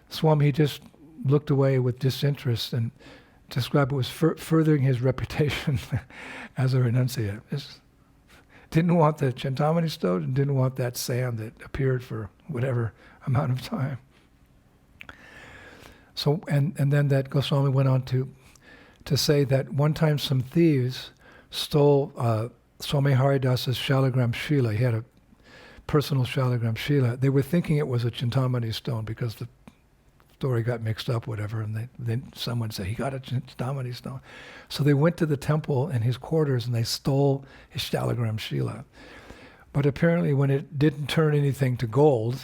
Swami, he just looked away with disinterest and described it was furthering his reputation as a renunciate. Just didn't want the Chintamani stone and didn't want that sand that appeared for whatever amount of time. So and then that Goswami went on to say that one time some thieves stole Swami Haridasa's Shalagram Shila. He had a personal Shalagram Shila. They were thinking it was a Chintamani stone because the story got mixed up, whatever, and then someone said, he got a Chintamani stone. So they went to the temple in his quarters and they stole his Shalagram Shila. But apparently when it didn't turn anything to gold,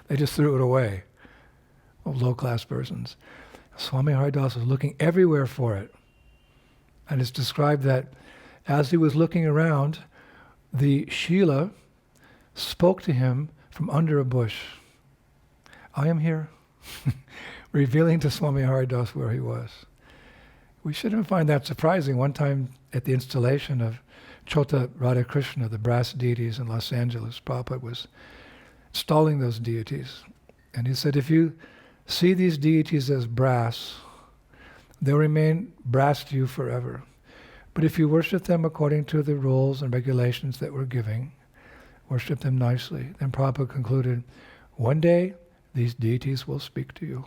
they just threw it away. Low-class persons. Swami Haridas was looking everywhere for it. And it's described that as he was looking around, the Shila spoke to him from under a bush. I am here, revealing to Swami Haridas where he was. We shouldn't find that surprising. One time at the installation of Chota Radha Krishna, the brass deities in Los Angeles, Prabhupada was installing those deities. And he said, if you see these deities as brass, they'll remain brass to you forever. But if you worship them according to the rules and regulations that we're giving, worship them nicely, then Prabhupada concluded, one day these deities will speak to you.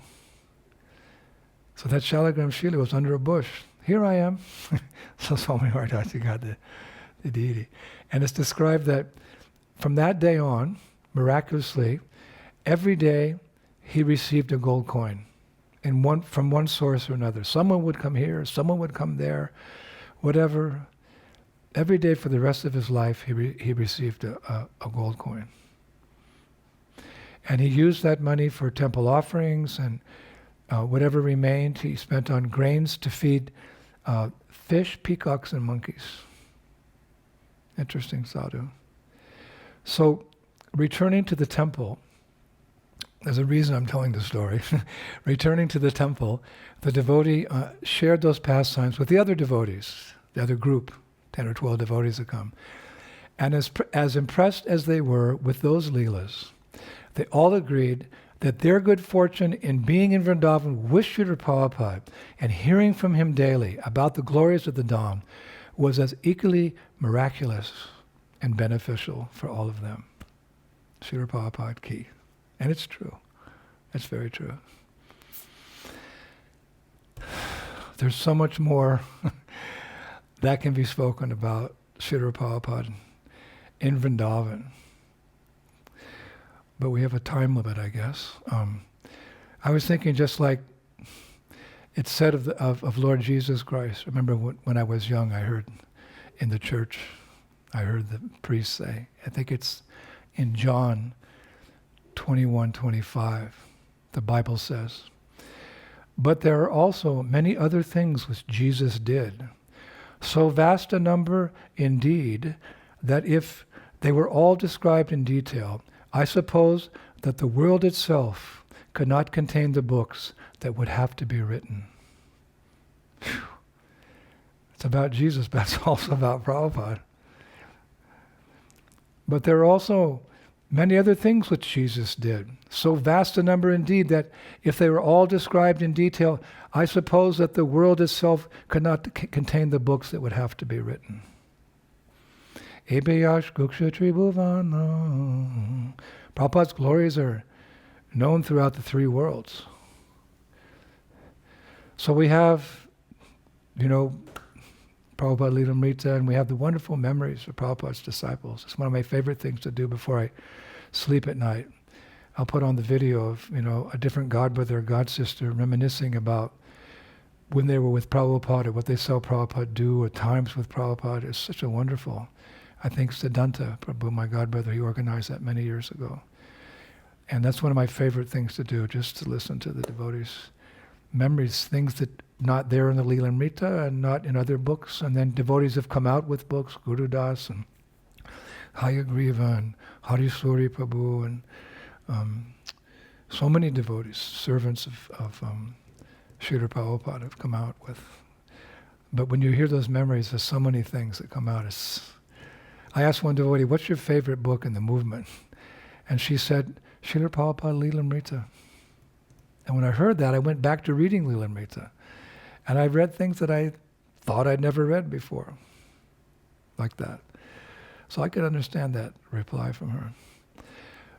So that Shalagram Shila was under a bush. Here I am. So Swami Haridas got the deity. And it's described that from that day on, miraculously, every day he received a gold coin from one source or another. Someone would come here, someone would come there, whatever. Every day for the rest of his life, he received a gold coin. And he used that money for temple offerings, and whatever remained he spent on grains to feed fish, peacocks, and monkeys. Interesting sadhu. So, returning to the temple, there's a reason I'm telling the story. Returning to the temple, the devotee shared those pastimes with the other devotees, the other group, 10 or 12 devotees that come. And as impressed as they were with those leelas, they all agreed that their good fortune in being in Vrindavan with Srila Prabhupada and hearing from him daily about the glories of the Dham was as equally miraculous and beneficial for all of them. Srila Prabhupada ki. And it's true. It's very true. There's so much more that can be spoken about Srila Prabhupada in Vrindavan. But we have a time limit, I guess. I was thinking just like it's said of Lord Jesus Christ. Remember when I was young, I heard in the church, I heard the priest say, I think it's in John 21:25, the Bible says, but there are also many other things which Jesus did, so vast a number indeed, that if they were all described in detail, I suppose that the world itself could not contain the books that would have to be written. Whew. It's about Jesus, but it's also about Prabhupada. But there are also many other things which Jesus did, so vast a number indeed that if they were all described in detail, I suppose that the world itself could not contain the books that would have to be written. Prabhupada's glories are known throughout the three worlds. So we have, Prabhupada Lilamrita, and we have the wonderful memories of Prabhupada's disciples. It's one of my favorite things to do before I sleep at night. I'll put on the video of, a different godbrother or godsister reminiscing about when they were with Prabhupada, what they saw Prabhupada do, at times with Prabhupada. It's such a wonderful, I think Siddhanta Prabhu, my godbrother, he organized that many years ago. And that's one of my favorite things to do, just to listen to the devotees' memories, things that not there in the Lilamrita and not in other books. And then devotees have come out with books, Guru Das and Hayagriva and Harisuri Prabhu and So many devotees, servants of Srila Prabhupada have come out with. But when you hear those memories, there's so many things that come out. I asked one devotee, what's your favorite book in the movement? And she said, Srila Prabhupada Lilamrita. And when I heard that, I went back to reading Lilamrita. And I read things that I thought I'd never read before, like that. So I could understand that reply from her.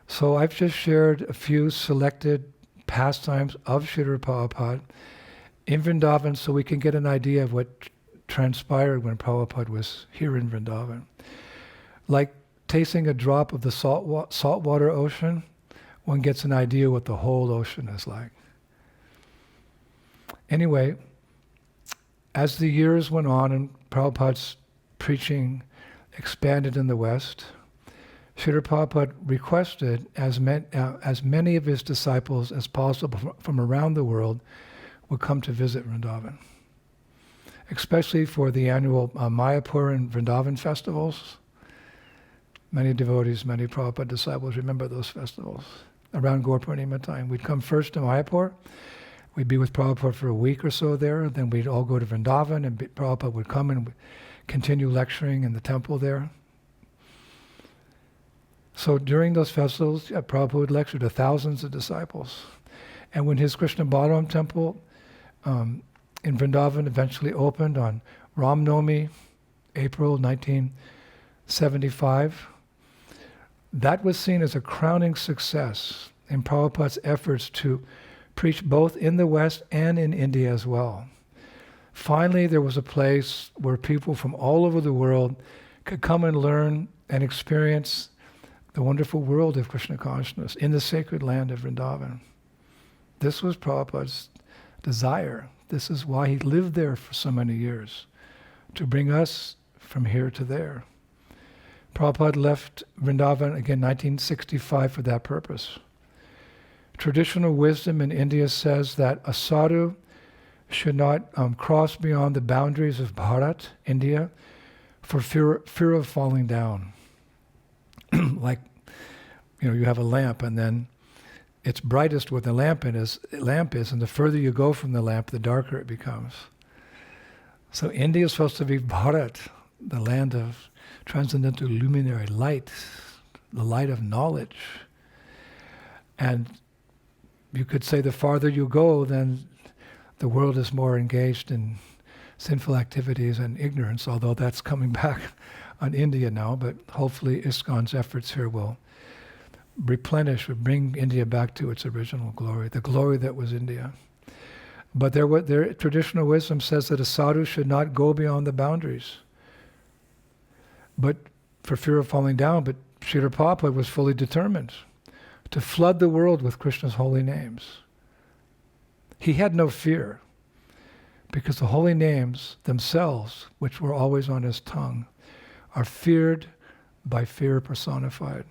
So I've just shared a few selected pastimes of Srila Prabhupada in Vrindavan so we can get an idea of what transpired when Prabhupada was here in Vrindavan. Like tasting a drop of the saltwater ocean, one gets an idea what the whole ocean is like. Anyway, as the years went on and Prabhupada's preaching expanded in the West, Srila Prabhupada requested as many of his disciples as possible from around the world would come to visit Vrindavan, especially for the annual Mayapur and Vrindavan festivals. Many devotees, many Prabhupada disciples remember those festivals. Around Gaur Purnima time, we'd come first to Mayapur, we'd be with Prabhupada for a week or so there, then we'd all go to Vrindavan and Prabhupada would come and continue lecturing in the temple there. So during those festivals, Prabhupada would lecture to thousands of disciples. And when his Krishna Balaram temple in Vrindavan eventually opened on Ram Navami, April 1975, that was seen as a crowning success in Prabhupada's efforts to preach both in the West and in India as well. Finally, there was a place where people from all over the world could come and learn and experience the wonderful world of Krishna consciousness in the sacred land of Vrindavan. This was Prabhupada's desire. This is why he lived there for so many years, to bring us from here to there. Prabhupada left Vrindavan again 1965 for that purpose. Traditional wisdom in India says that a sadhu should not cross beyond the boundaries of Bharat, India, for fear of falling down. Like, you have a lamp and then it's brightest where the lamp is, and the further you go from the lamp, the darker it becomes. So India is supposed to be Bharat, the land of transcendental luminary light, the light of knowledge. And you could say the farther you go, then the world is more engaged in sinful activities and ignorance, although that's coming back on India now, but hopefully ISKCON's efforts here will replenish or bring India back to its original glory, the glory that was India. But their traditional wisdom says that a sadhu should not go beyond the boundaries, but for fear of falling down. But Srila Prabhupada was fully determined to flood the world with Krishna's holy names. He had no fear, because the holy names themselves, which were always on his tongue, are feared by fear personified.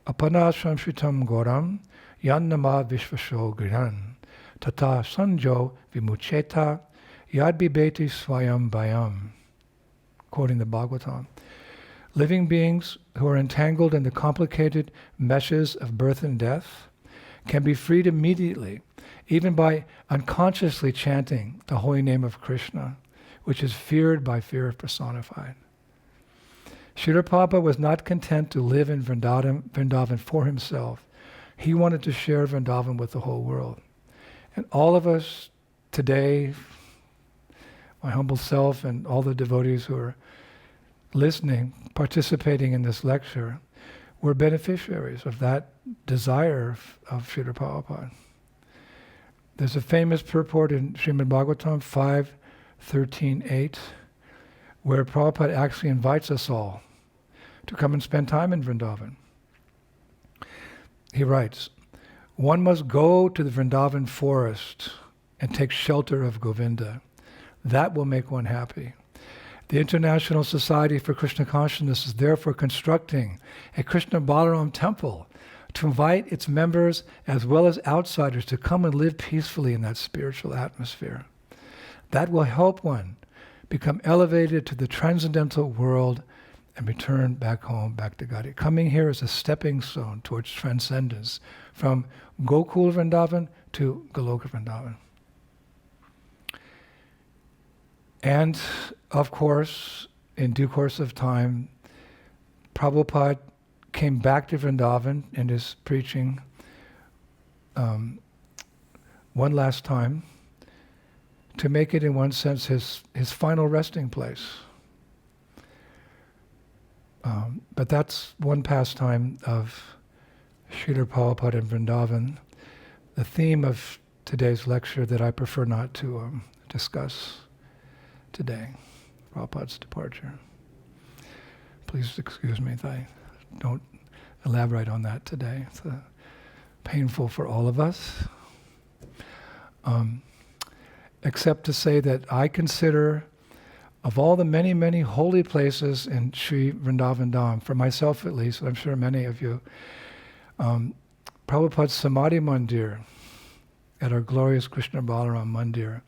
Apanasham shritam goram yannama vishvasho grihan tata sanjo vimucheta yad bibeti swayam bayam. Quoting the Bhagavatam. Living beings who are entangled in the complicated meshes of birth and death can be freed immediately, even by unconsciously chanting the holy name of Krishna, which is feared by fear personified. Srila Prabhupada was not content to live in Vrindavan for himself. He wanted to share Vrindavan with the whole world. And all of us today, my humble self and all the devotees who are listening, participating in this lecture, were beneficiaries of that desire of Srila Prabhupada. There's a famous purport in Srimad Bhagavatam 5:13-8, where Prabhupada actually invites us all to come and spend time in Vrindavan. He writes, "One must go to the Vrindavan forest and take shelter of Govinda. That will make one happy. The International Society for Krishna Consciousness is therefore constructing a Krishna Balaram temple to invite its members as well as outsiders to come and live peacefully in that spiritual atmosphere. That will help one become elevated to the transcendental world and return back home, back to God. Coming here is a stepping stone towards transcendence from Gokul Vrindavan to Goloka Vrindavan. And, of course, in due course of time, Prabhupada came back to Vrindavan in his preaching one last time to make it, in one sense, his final resting place. But that's one pastime of Srila Prabhupada in Vrindavan, the theme of today's lecture that I prefer not to discuss today, Prabhupada's departure. Please excuse me if I don't elaborate on that today. It's painful for all of us. Except to say that I consider, of all the many, many holy places in Sri Vrindavan Dham, for myself at least, I'm sure many of you, Prabhupada's Samadhi Mandir at our glorious Krishna Balaram Mandir,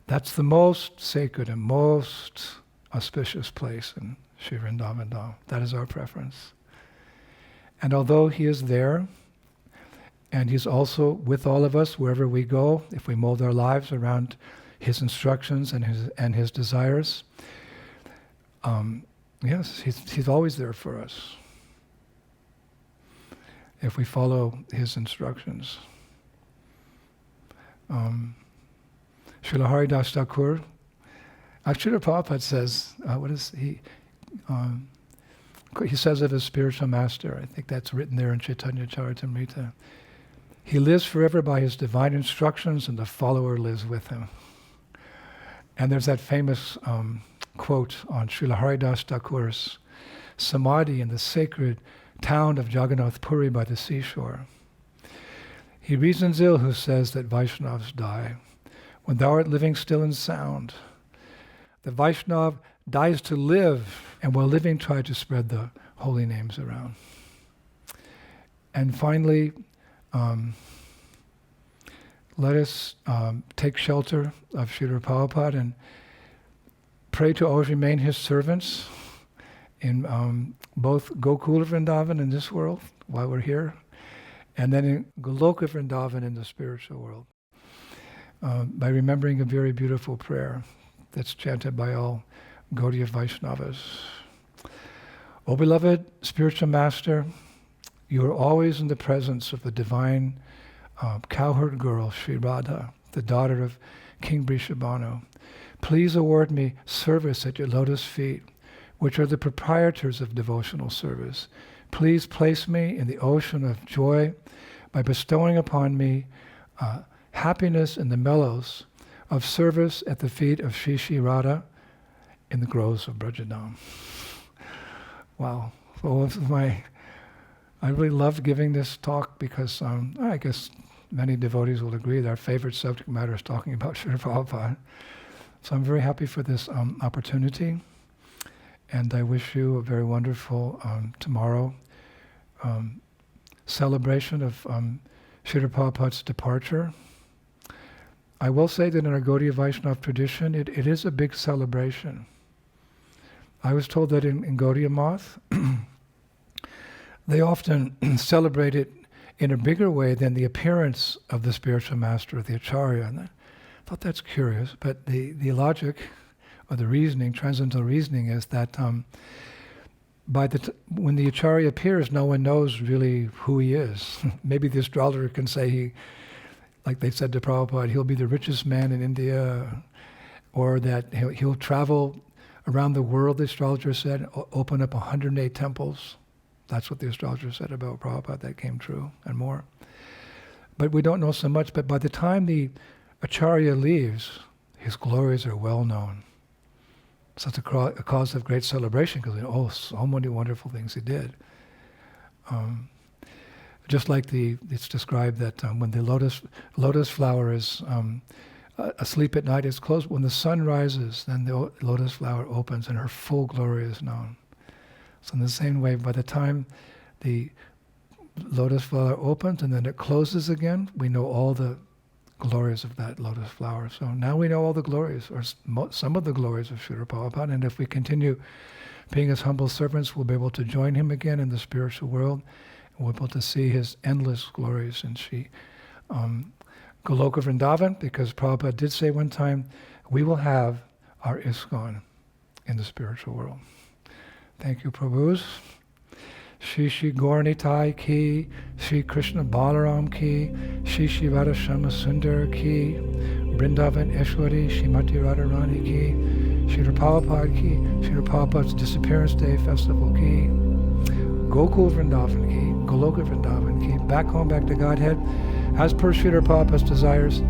that's the most sacred and most auspicious place in Sri Vrindavan Dham. That is our preference. And although he is there, and he's also with all of us wherever we go, if we mold our lives around his instructions and his desires, yes, he's always there for us if we follow his instructions. Srila Haridas Thakur, Srila Prabhupada says, what is he says of his spiritual master, I think that's written there in Chaitanya Charitamrita, he lives forever by his divine instructions and the follower lives with him. And there's that famous quote on Srila Haridas Thakur's Samadhi in the sacred town of Jagannath Puri by the seashore. He reasons ill who says that Vaishnavas die, when thou art living still and sound. The Vaishnav dies to live, and while living try to spread the holy names around. And finally, let us take shelter of Srila Prabhupada and pray to always remain his servants in both Gokula Vrindavan in this world, while we're here, and then in Goloka Vrindavan in the spiritual world, by remembering a very beautiful prayer that's chanted by all Gaudiya Vaishnavas. O beloved spiritual master, you are always in the presence of the divine cowherd girl, Sri Radha, the daughter of King Vrishabhanu. Please award me service at your lotus feet, which are the proprietors of devotional service. Please place me in the ocean of joy by bestowing upon me happiness in the mellows of service at the feet of Shri Shri Radha in the groves of Brajadam. Wow. Well, I really loved giving this talk because I guess many devotees will agree that our favorite subject matter is talking about Srila Prabhupada. So I'm very happy for this opportunity, and I wish you a very wonderful tomorrow celebration of Srila Prabhupada's departure. I will say that in our Gaudiya Vaishnava tradition, it is a big celebration. I was told that in Gaudiya Math, they often celebrate it in a bigger way than the appearance of the spiritual master, the Acharya. And I thought that's curious, but the logic or the reasoning, transcendental reasoning, is that when the Acharya appears, no one knows really who he is. Maybe the astrologer can say like they said to Prabhupada, he'll be the richest man in India, or that he'll travel around the world, the astrologer said, open up 108 temples. That's what the astrologer said about Prabhupada. That came true, and more. But we don't know so much. But by the time the Acharya leaves, his glories are well known. So it's a cause of great celebration, because so many wonderful things he did. Just like it's described that when the lotus flower is asleep at night, it's closed. When the sun rises, then the lotus flower opens and her full glory is known. So in the same way, by the time the lotus flower opens and then it closes again, we know all the glories of that lotus flower. So now we know all the glories, or some of the glories of Srila Prabhupada, and if we continue being his humble servants, we'll be able to join him again in the spiritual world, and we'll be able to see his endless glories in Sri Goloka Vrindavan, because Prabhupada did say one time, we will have our ISKCON in the spiritual world. Thank you, Prabhus. Shri Shri Gauranitai ki, Shri Krishna Balaram ki, Shri Shri Radha Shama Sundar ki, Vrindavan Ishwari, Shrimati Radharani ki, Shri Prabhupada ki, Shri Prabhupada's Disappearance Day Festival ki, Gokul Vrindavan ki, Goloka Vrindavan ki, back home, back to Godhead, as per Shri Prabhupada's desires,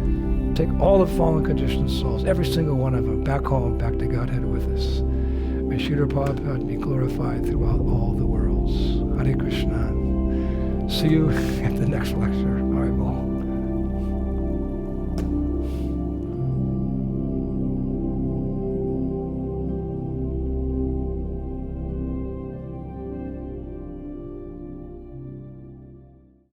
take all the fallen conditioned souls, every single one of them, back home, back to Godhead with us. May Srila Prabhupada be glorified throughout all the worlds. Hare Krishna. See you at the next lecture. All right, well.